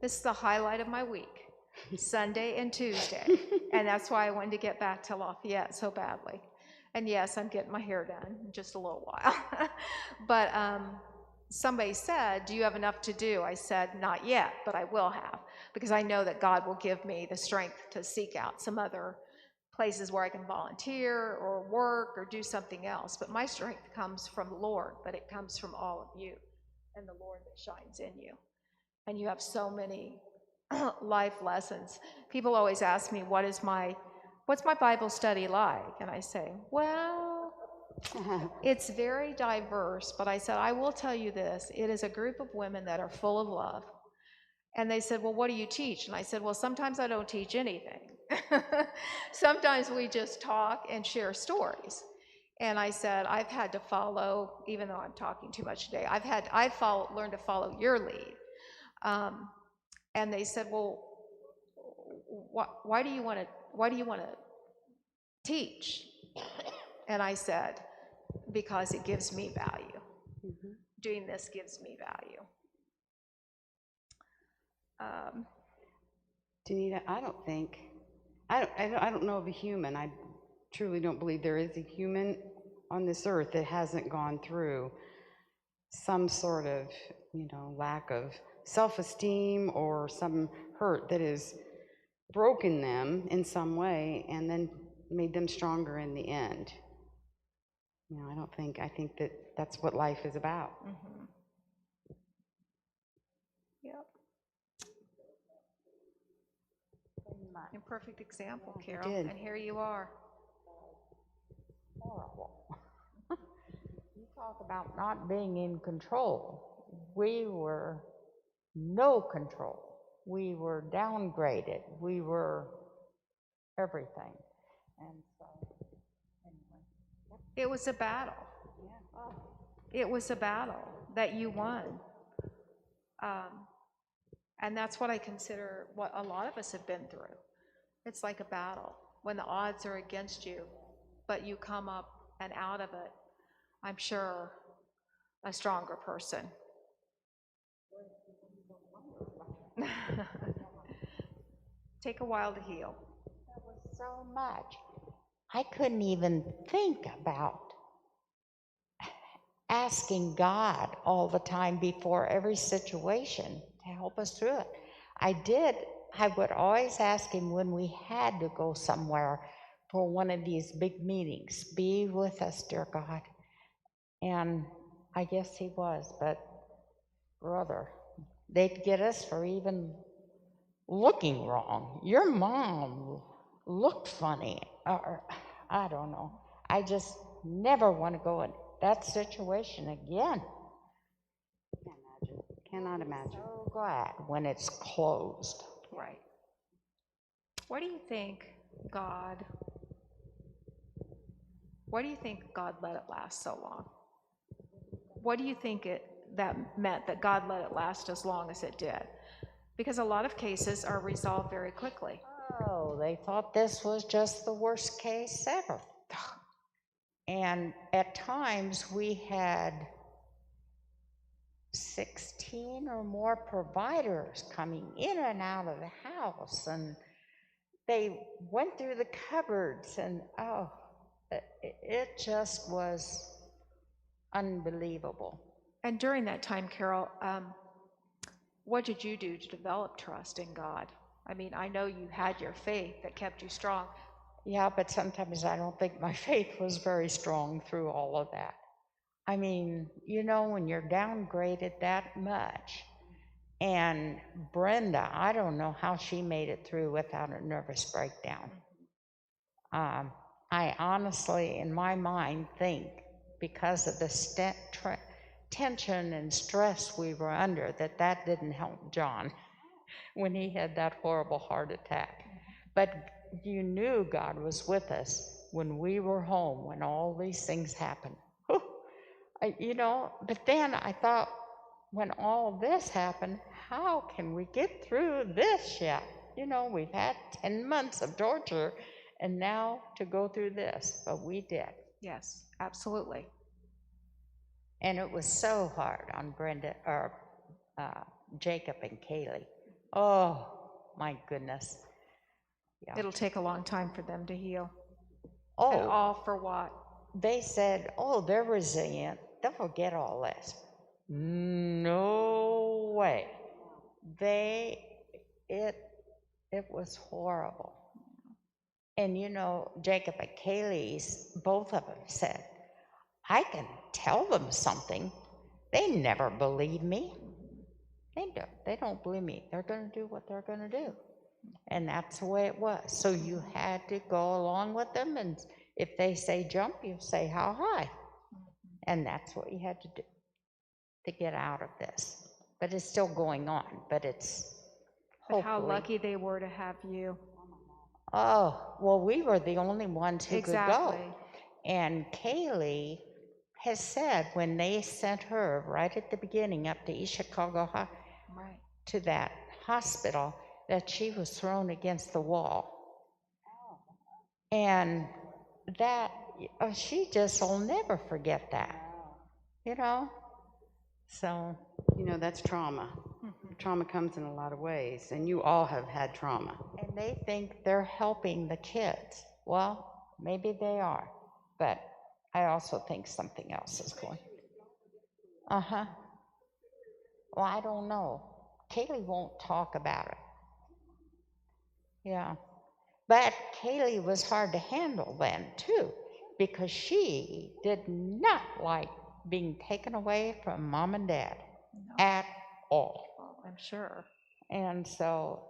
This is the highlight of my week, Sunday and Tuesday, and that's why I wanted to get back to Lafayette so badly. And yes, I'm getting my hair done in just a little while. But somebody said, do you have enough to do? I said, not yet, but I will have, because I know that God will give me the strength to seek out some other places where I can volunteer or work or do something else. But my strength comes from the Lord, but it comes from all of you and the Lord that shines in you. And you have so many life lessons. People always ask me, what's my Bible study like? And I say, well, it's very diverse, but I said, I will tell you this, it is a group of women that are full of love. And they said, well, what do you teach? And I said, well, sometimes I don't teach anything. Sometimes we just talk and share stories. And I said, I've had to follow, even though I'm talking too much today, I've learned to follow your lead. And they said, well, why do you want to teach? And I said, because it gives me value. Doing this gives me value. Danita, I don't know of a human. I truly don't believe there is a human on this earth that hasn't gone through some sort of, lack of self-esteem or some hurt that has broken them in some way and then made them stronger in the end. I think that that's what life is about. Yep. A perfect example, Carol. And here you are. Horrible. You talk about not being in control. We were no control. We were downgraded. We were everything. And so, anyway. It was a battle. It was a battle that you won. And that's what I consider what a lot of us have been through. It's like a battle when the odds are against you, but you come up and out of it, I'm sure, a stronger person. Take a while to heal. There was so much. I couldn't even think about asking God all the time before every situation to help us through it. I would always ask him when we had to go somewhere for one of these big meetings, be with us, dear God. And I guess he was, but brother, they'd get us for even looking wrong. Your mom looked funny, or I don't know. I just never want to go in that situation again. Cannot imagine. So glad when it's closed. Right. Why do you think God let it last so long? What do you think that meant that God let it last as long as it did. Because a lot of cases are resolved very quickly. Oh, they thought this was just the worst case ever. And at times we had 16 or more providers coming in and out of the house, and they went through the cupboards, and oh, it just was unbelievable. And during that time, Carol, what did you do to develop trust in God? I mean, I know you had your faith that kept you strong. Yeah, but sometimes I don't think my faith was very strong through all of that. I mean, you know, when you're downgraded that much, and Brenda, I don't know how she made it through without a nervous breakdown. I honestly, in my mind, think because of the tension and stress we were under, that didn't help John when he had that horrible heart attack. But you knew God was with us when we were home, when all these things happened. Whew. You know, but then I thought, when all this happened, how can we get through this yet? You know, we've had 10 months of torture, and now to go through this, but we did. Yes, absolutely. And it was so hard on Brenda, or Jacob and Kaylee. Oh, my goodness. Yeah. It'll take a long time for them to heal. Oh. And all for what? They said, oh, they're resilient. They'll forget all this. No way. It was horrible. And you know, Jacob and Kaylee's, both of them said, I can tell them something. They never believe me. They don't believe me. They're going to do what they're going to do. And that's the way it was. So you had to go along with them, and if they say jump, you say how high. And that's what you had to do to get out of this. But it's still going on, but it's But how lucky they were to have you. Oh, well, we were the only ones who could go. Exactly. And Kaylee has said when they sent her right at the beginning up to East Chicago Right. to that hospital, that she was thrown against the wall. And that, she just will never forget that, you know? So. You know, that's trauma. Trauma comes in a lot of ways, and you all have had trauma. And they think they're helping the kids. Well, maybe they are, but I also think something else is going. Uh-huh. Well, I don't know. Kaylee won't talk about it. Yeah. But Kaylee was hard to handle then, too, because she did not like being taken away from mom and dad at all. Well, I'm sure. And so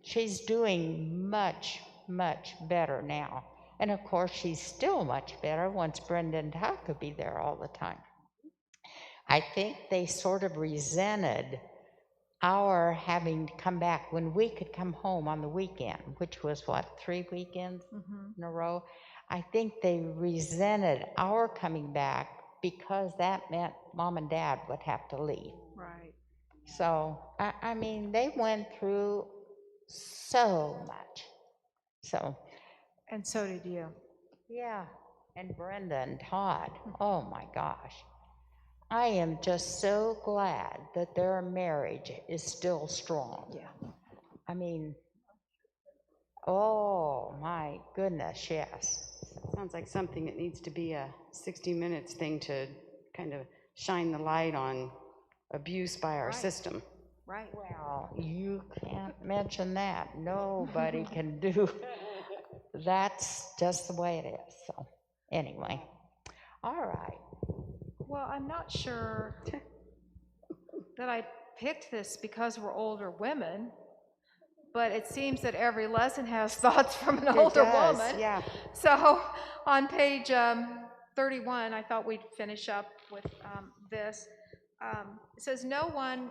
she's doing much, much better now. And of course, she's still much better once Brenda and Todd could be there all the time. I think they sort of resented our having to come back when we could come home on the weekend, which was what, 3 weekends in a row? I think they resented our coming back because that meant mom and dad would have to leave. Right. So, I mean, they went through so much. So. And so did you. Yeah. And Brenda and Todd, oh my gosh. I am just so glad that their marriage is still strong. Yeah. I mean, oh my goodness, yes. Sounds like something that needs to be a 60 Minutes thing to kind of shine the light on abuse by our system. Right. Well, you can't mention that. Nobody can do. That's just the way it is. So, anyway, all right. Well, I'm not sure that I picked this because we're older women, but it seems that every lesson has thoughts from an older woman. Yeah. So on page 31, I thought we'd finish up with this. It says, no one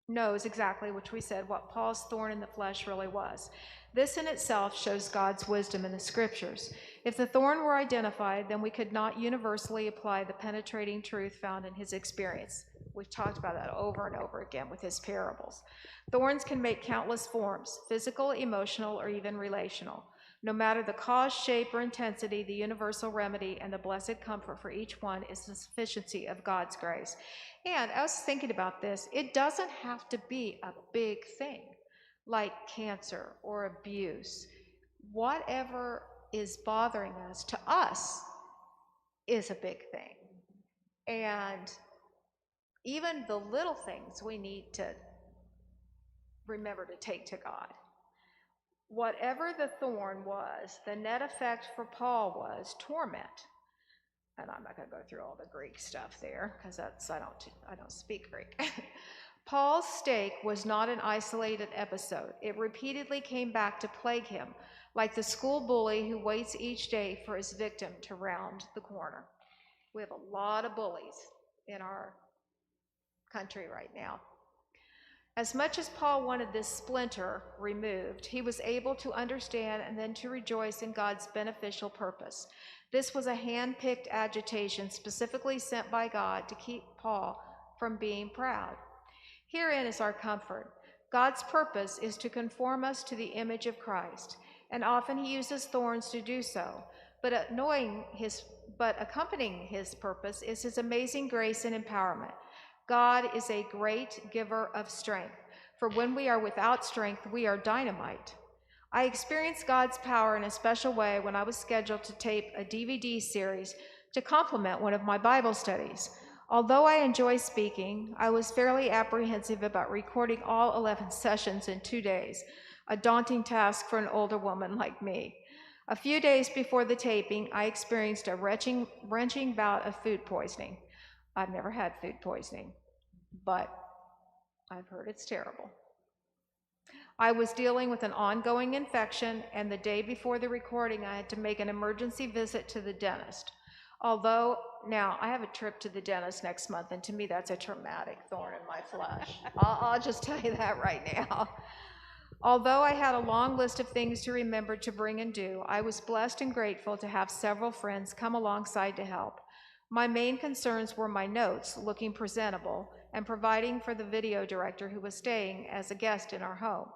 knows exactly, which we said, what Paul's thorn in the flesh really was. This in itself shows God's wisdom in the scriptures. If the thorn were identified, then we could not universally apply the penetrating truth found in his experience. We've talked about that over and over again with his parables. Thorns can make countless forms, physical, emotional, or even relational. No matter the cause, shape, or intensity, the universal remedy and the blessed comfort for each one is the sufficiency of God's grace. And I was thinking about this, it doesn't have to be a big thing like cancer or abuse. Whatever is bothering us, to us, is a big thing. And even the little things we need to remember to take to God. Whatever the thorn was, the net effect for Paul was torment. And I'm not going to go through all the Greek stuff there because I don't speak Greek. Paul's stake was not an isolated episode. It repeatedly came back to plague him, like the school bully who waits each day for his victim to round the corner. We have a lot of bullies in our country right now. As much as Paul wanted this splinter removed, he was able to understand and then to rejoice in God's beneficial purpose. This was a hand-picked agitation specifically sent by God to keep Paul from being proud. Herein is our comfort. God's purpose is to conform us to the image of Christ, and often he uses thorns to do so, but accompanying his purpose is his amazing grace and empowerment. God is a great giver of strength, for when we are without strength, we are dynamite. I experienced God's power in a special way when I was scheduled to tape a DVD series to complement one of my Bible studies. Although I enjoy speaking, I was fairly apprehensive about recording all 11 sessions in 2 days, a daunting task for an older woman like me. A few days before the taping, I experienced a wrenching bout of food poisoning. I've never had food poisoning, but I've heard it's terrible. I was dealing with an ongoing infection, and the day before the recording, I had to make an emergency visit to the dentist. Although, now, I have a trip to the dentist next month, and to me, that's a traumatic thorn in my flesh. I'll just tell you that right now. Although I had a long list of things to remember to bring and do, I was blessed and grateful to have several friends come alongside to help. My main concerns were my notes, looking presentable, and providing for the video director who was staying as a guest in our home.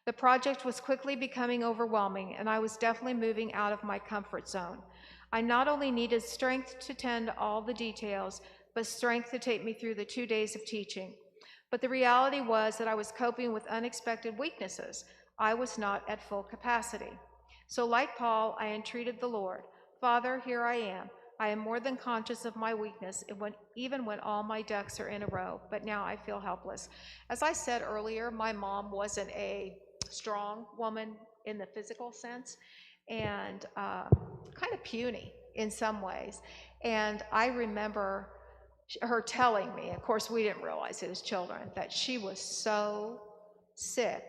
The project was quickly becoming overwhelming, and I was definitely moving out of my comfort zone. I not only needed strength to tend to all the details, but strength to take me through the 2 days of teaching. But the reality was that I was coping with unexpected weaknesses. I was not at full capacity. So like Paul, I entreated the Lord, Father, here I am. I am more than conscious of my weakness, even when all my ducks are in a row, but now I feel helpless. As I said earlier, my mom wasn't a strong woman in the physical sense, and kind of puny in some ways. And I remember her telling me, of course we didn't realize it as children, that she was so sick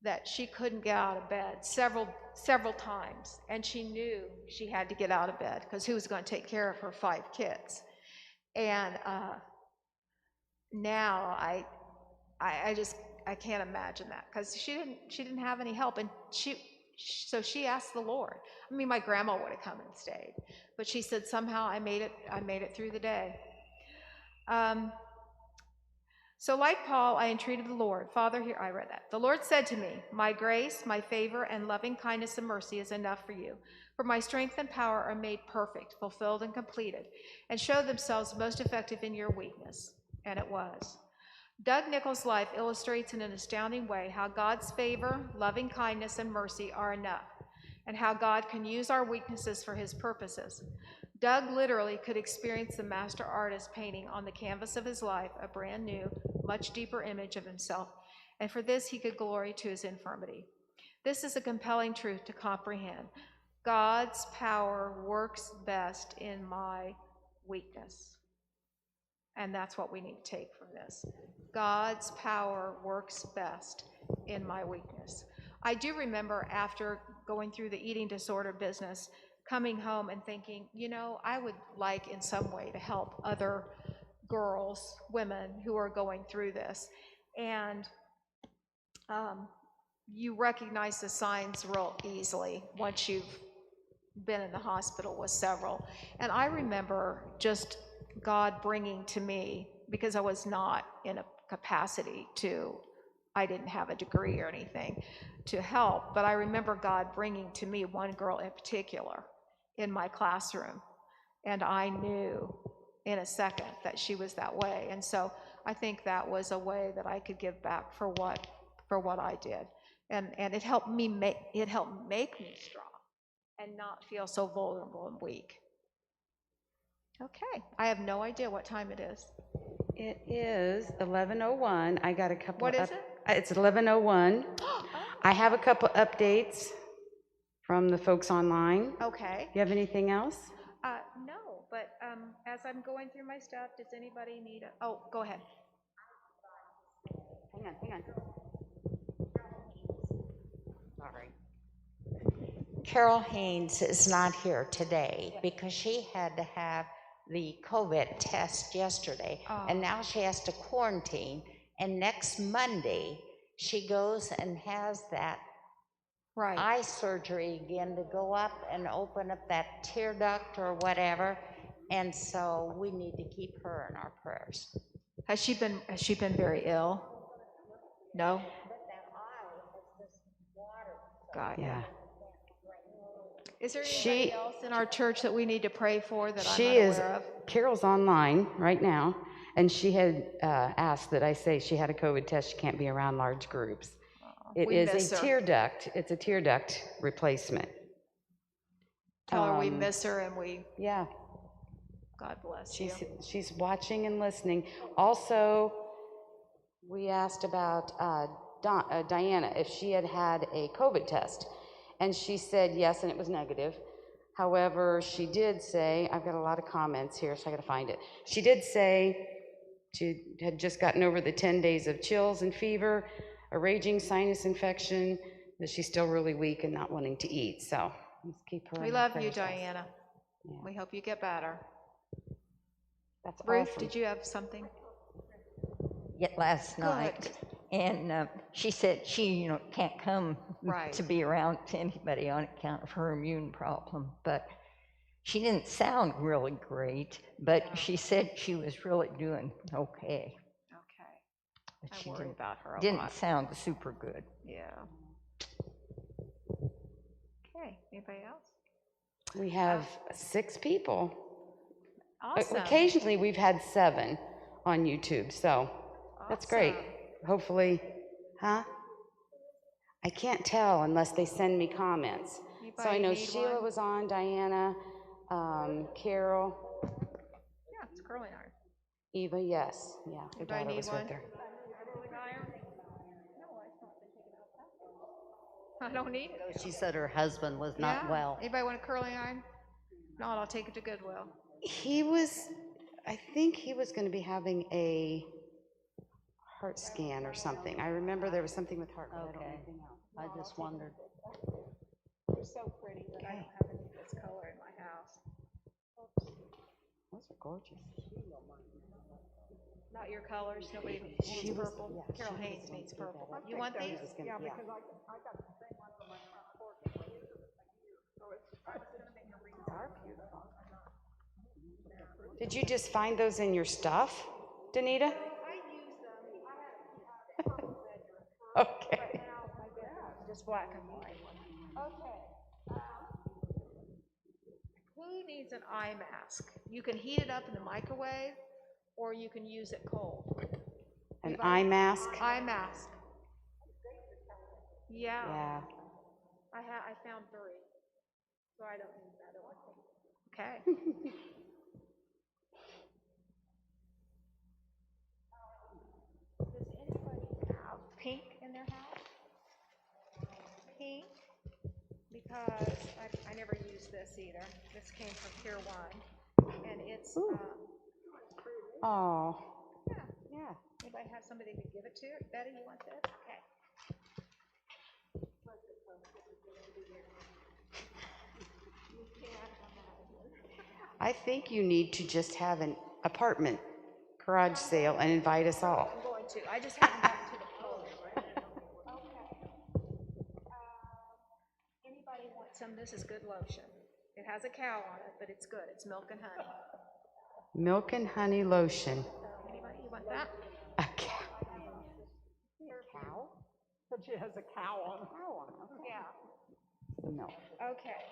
that she couldn't get out of bed several times, and she knew she had to get out of bed because who was going to take care of her 5 kids? And now I can't imagine that because she didn't have any help, and so she asked the Lord. I mean, my grandma would have come and stayed, but she said somehow I made it through the day. So like Paul, I entreated the Lord. Father, here, I read that. The Lord said to me, my grace, my favor, and loving kindness and mercy is enough for you. For my strength and power are made perfect, fulfilled, and completed, and show themselves most effective in your weakness. And it was. Doug Nichols' life illustrates in an astounding way how God's favor, loving kindness, and mercy are enough, and how God can use our weaknesses for his purposes. Doug literally could experience the master artist painting on the canvas of his life a brand new, much deeper image of himself, and for this he could glory to his infirmity. This is a compelling truth to comprehend. God's power works best in my weakness. And that's what we need to take from this. God's power works best in my weakness. I do remember after going through the eating disorder business, coming home and thinking, I would like in some way to help other girls, women who are going through this. And you recognize the signs real easily once you've been in the hospital with several. And I remember just God bringing to me, because I was not in a capacity to, I didn't have a degree or anything to help, but I remember God bringing to me one girl in particular in my classroom, and I knew in a second that she was that way. And so I think that was a way that I could give back for what I did. And it helped me make me strong and not feel so vulnerable and weak. Okay, I have no idea what time it is. It is 11:01. I got a couple. What is it? It's 11:01. I have a couple updates from the folks online. Okay. You have anything else? No, but as I'm going through my stuff, does anybody need a, oh, go ahead. Hang on. Sorry. Carol Haynes is not here today because she had to have the COVID test yesterday, and now she has to quarantine, and next Monday she goes and has that eye surgery again to go up and open up that tear duct or whatever, and so we need to keep her in our prayers. Has she been very ill? No? God. Yeah. Is there anybody else in our church that we need to pray for that She I'm not is. aware of? Carol's online right now, and she had asked that I say she had a COVID test. She can't be around large groups. It We is miss a her. tear duct. It's a tear duct replacement. Tell her we miss her and Yeah. God bless you. She's watching and listening. Also, we asked about Diana, if she had had a COVID test, and she said yes, and it was negative. However, she did say, I've got a lot of comments here, so I gotta find it. She did say she had just gotten over the 10 days of chills and fever, a raging sinus infection, that she's still really weak and not wanting to eat, so let's keep her We in our love you, prayers. Diana. Yeah. We hope you get better. That's Ruth, awesome. did you have something? Yet last night, and she said she, can't come to be around to anybody on account of her immune problem. But she didn't sound really great. But she said she was really doing okay. Okay. But I she worry about her a didn't lot. sound super good. Yeah. Okay. Anybody else? We have 6 people. Awesome. Occasionally, we've had 7 on YouTube, so that's great. Hopefully, I can't tell unless they send me comments. So I know Sheila was on, Diana, Carol. Yeah, it's curling iron. Eva, yes. Yeah, her daughter need was one? with her. I don't need it. She said her husband was not well. Anybody want a curling iron? If not, I'll take it to Goodwill. I think he was going to be having a heart scan or something. I remember there was something with heart, but I don't know anything else. I just wondered. They're so pretty, but I don't have any of this color in my house. Those are gorgeous. Not your colors. Nobody needs purple. Carol Haynes needs purple. You want these? Yeah, because I got the same one for my front porch for years, so it's beautiful. Did you just find those in your stuff, Danita? I use them. Okay. Just black and white. Okay. Who needs an eye mask? You can heat it up in the microwave, or you can use it cold. An eye mask? Eye mask. Yeah. Yeah. I found 3, so I don't need another one. Okay. Does anybody have pink in their house? Pink, because I never used this either. This came from Pier 1, and it's, Oh. yeah. Anybody have somebody to give it to? Betty, you want this? Okay. I think you need to just have an apartment garage sale and invite us all. I'm going to. I just haven't gotten to the pole. Okay. Anybody want some? This is good lotion. It has a cow on it, but it's good. It's milk and honey. Milk and honey lotion. Anybody, you want that? A cow. Cow? But she has a cow on. Yeah. No. Okay.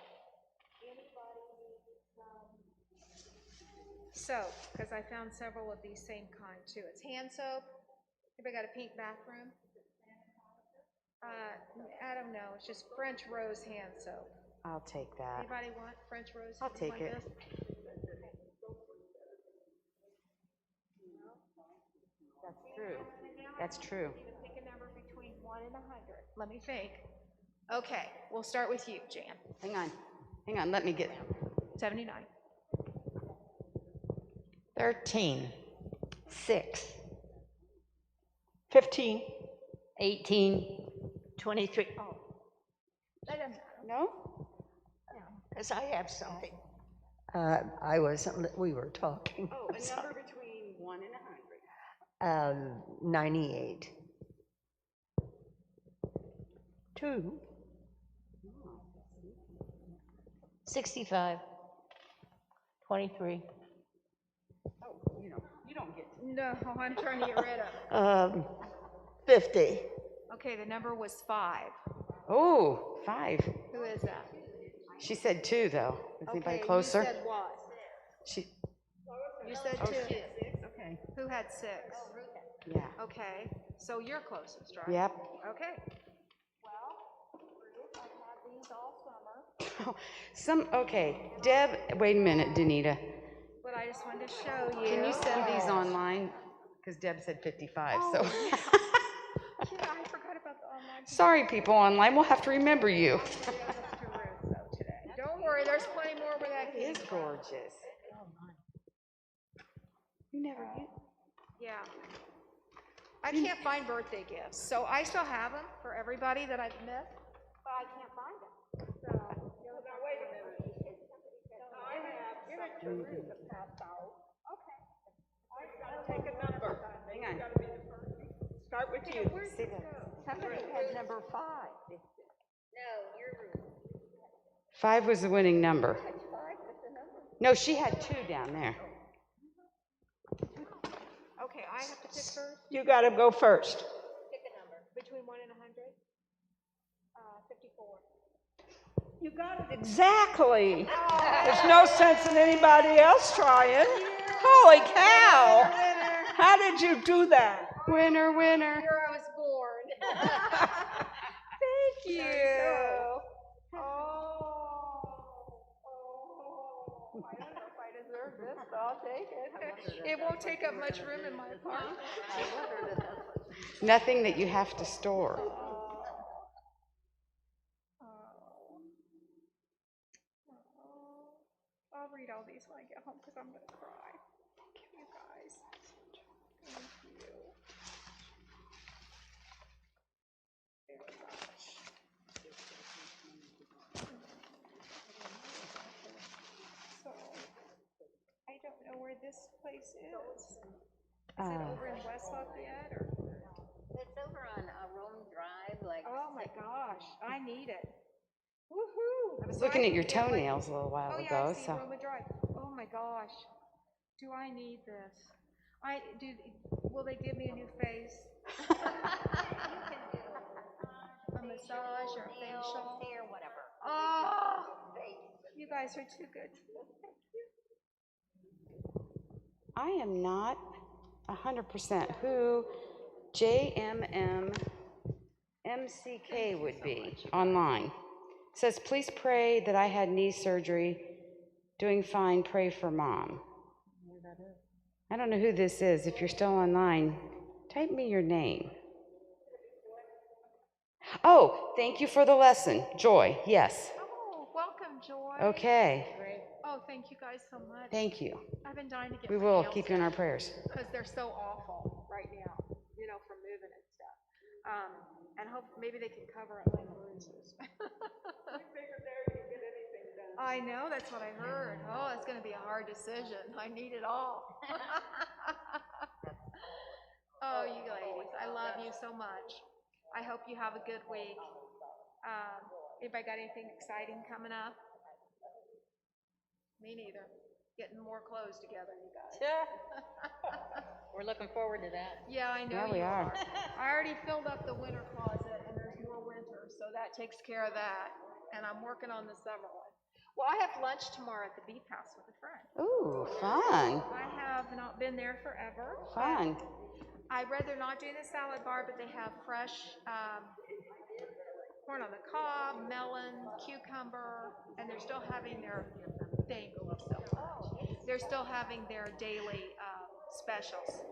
Soap, because I found several of these same kind too. It's hand soap. Anybody got a pink bathroom? I don't know. It's just French rose hand soap. I'll take that. Anybody want French rose? I'll take like it. this? That's true. That's true. You can pick a number between 1 and 100. Let me think. Okay, we'll start with you, Jan. Hang on. Hang on. Let me get 79. 13, 6, 15. 18. 23. Oh, That doesn't matter. No? because I have something. We were talking. Oh, a number between 1 and 100. 98. 2. 65. 23. Oh, you don't get to. No, I'm trying to get rid of. 50. Okay, the number was 5. Oh, 5. Who is that? She said 2, though. Is anybody Okay, closer? you said what? She. You said 2. Okay. Who had 6? Yeah. Okay, so you're closest, right? Yep. Okay. Okay. Deb, wait a minute, Danita. But I just wanted to show you. Can you send these online? Because Deb said 55, so. Yeah, I forgot about the online. Sorry, people online. We'll have to remember you. Mr. Ruth, though, today. Don't worry, there's plenty more where that It came is from. gorgeous. You never get. Yeah. I can't find birthday gifts, so I still have them for everybody that I've missed, but I can't find them. So, Take a number. Hang on. Start with you. Somebody had number 5. 5 was the winning number. No, she had 2 down there. okay, I have to pick first You got to go first. between 1 and 100. 54. You got it exactly. There's no sense in anybody else trying. Holy cow! How did you do that? Winner, winner. Here I was born. Thank you. I don't know if I deserve this, but I'll take it. It won't take up much room in my apartment. Nothing that you have to store. I'll read all these when I get home because I'm going to cry. Thank you, guys. Thank you. Very much. So, I don't know where this place is. Is it over in West Lafayette or? It's over on Rome Drive, like. Oh my gosh, I need it. Woohoo! I was looking at your toenails a little while Oh yeah, ago, I see so. Roma Drive. Oh my gosh, do I need this? Will they give me a new face? A massage or a facial? Hair, whatever. Oh, you guys are too good. I am not 100% who JMM MCK would be online. It says, please pray that I had knee surgery. Doing fine, pray for mom. I don't know who this is. If you're still online, type me your name. Oh, thank you for the lesson. Joy, yes. Oh, welcome, Joy. Okay, Oh, thank you guys so much. thank you. I've been dying to get We my will nails keep you in our done prayers. because they're so awful right now, from moving and stuff. And hope maybe they can cover up my bruises. I know, that's what I heard. Oh, it's going to be a hard decision. I need it all. Oh, you ladies, I love you so much. I hope you have a good week. Anybody got anything exciting coming up? Me neither. Getting more clothes together, you guys. We're looking forward to that. Yeah, I know Yeah, we you are. are. I already filled up the winter closet, and there's more winter, so that takes care of that. And I'm working on the summer one. Well, I have lunch tomorrow at the Beef House with a friend. Ooh, fun. I have not been there forever. Fun. I'd rather not do the salad bar, but they have fresh corn on the cob, melon, cucumber, and they're still having their thing. They're still having their daily specials.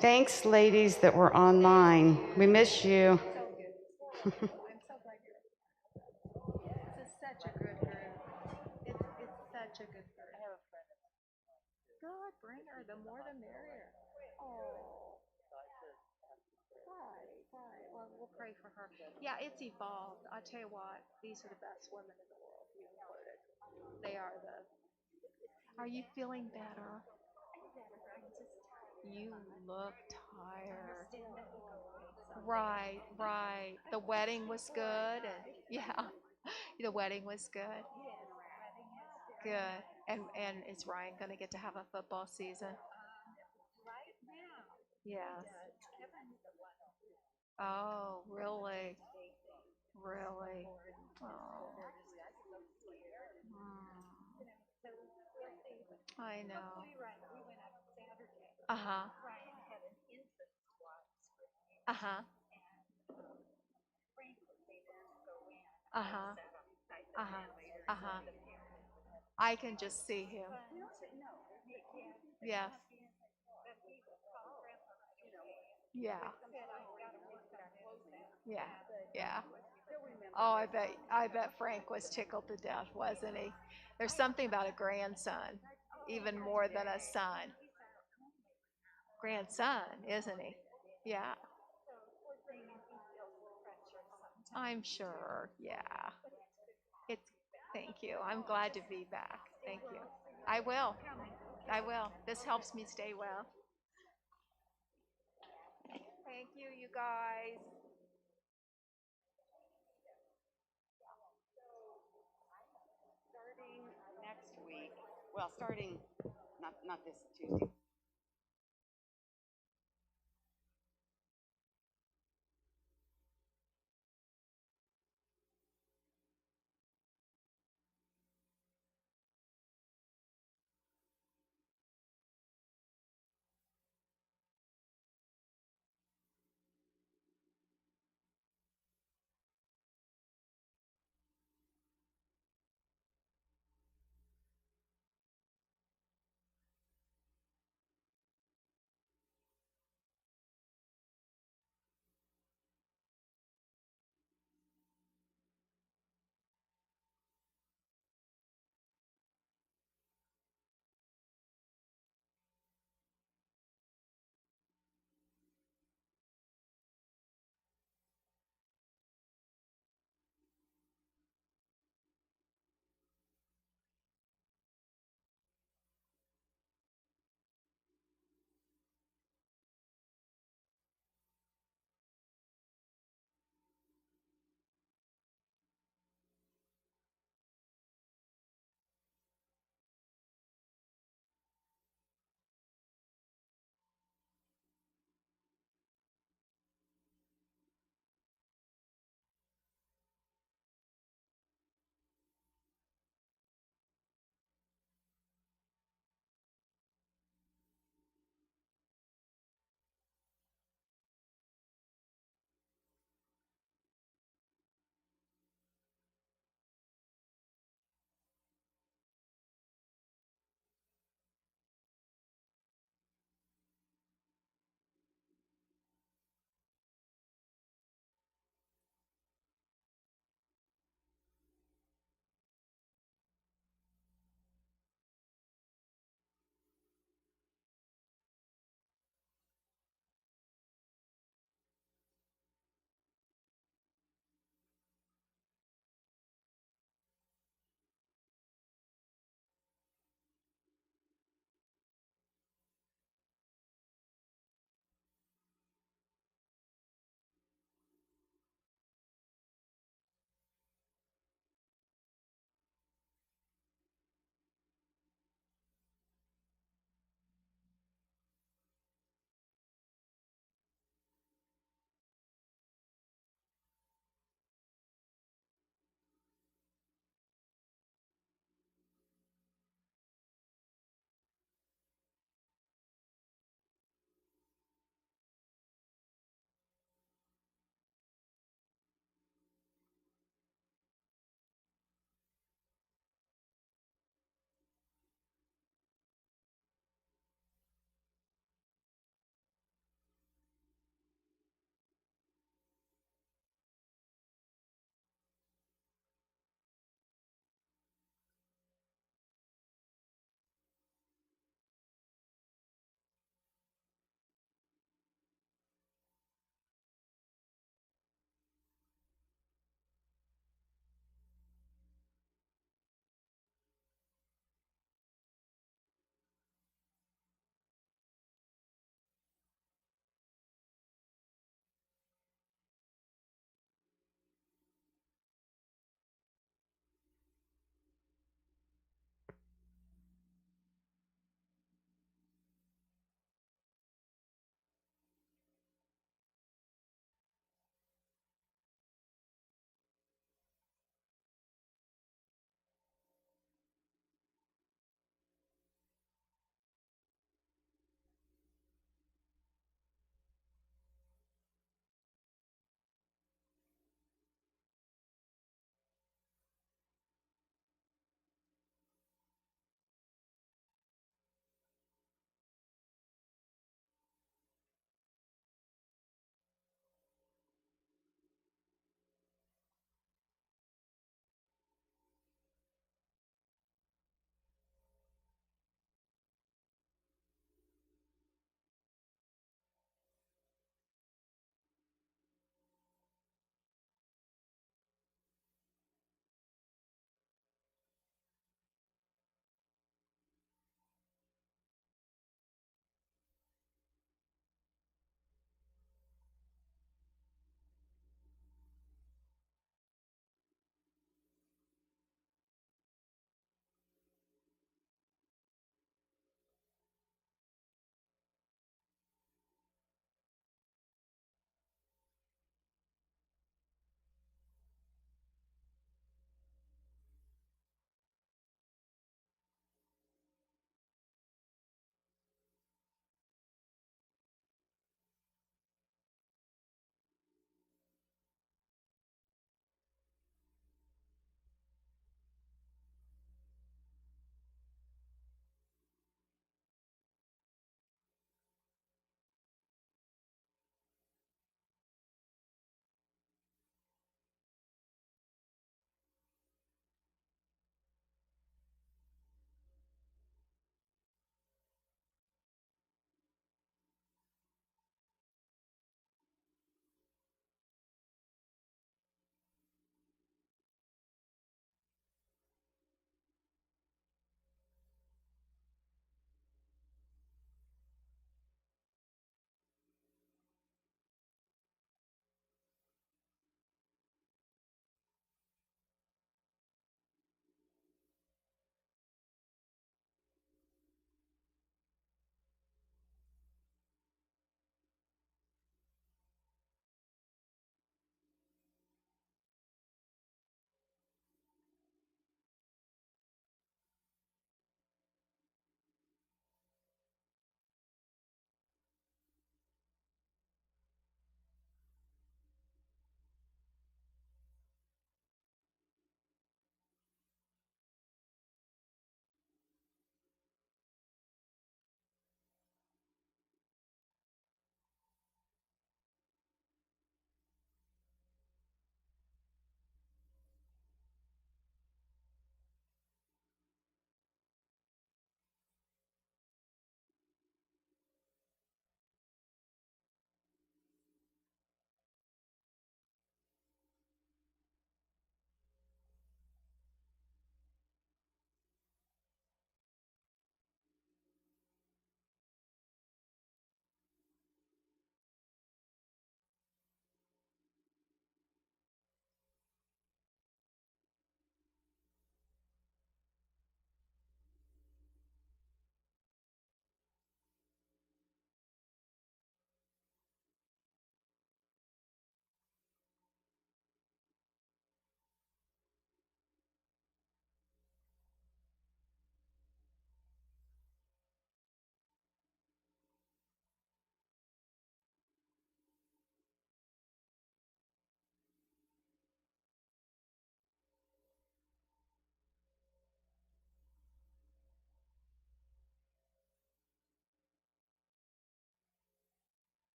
Thanks, ladies that were online. We miss you. I'm so glad you're. This is such a good group. It's such a good group. I have a friend. God, bring her. The more the merrier. Oh. Right. Well, we'll pray for her. Yeah, it's evolved. I tell you what, these are the best women in the world, you included. They are the. Are you feeling better? You look tired. Right. The wedding was good, and yeah, the wedding was good. Good. And is Ryan going to get to have a football season? Yes. Oh, really? Really? Oh. I know. Uh-huh. Uh-huh. Uh-huh. Uh-huh. Uh-huh. I can just see him. Yes. Yeah. Yeah. Yeah. Oh, I bet Frank was tickled to death, wasn't he? There's something about a grandson, even more than a son. Grandson, isn't he? Yeah. I'm sure. Yeah. It's thank you. I'm glad to be back. Thank you. I will. This helps me stay well. Thank you, you guys. Starting next week, well, starting not this Tuesday,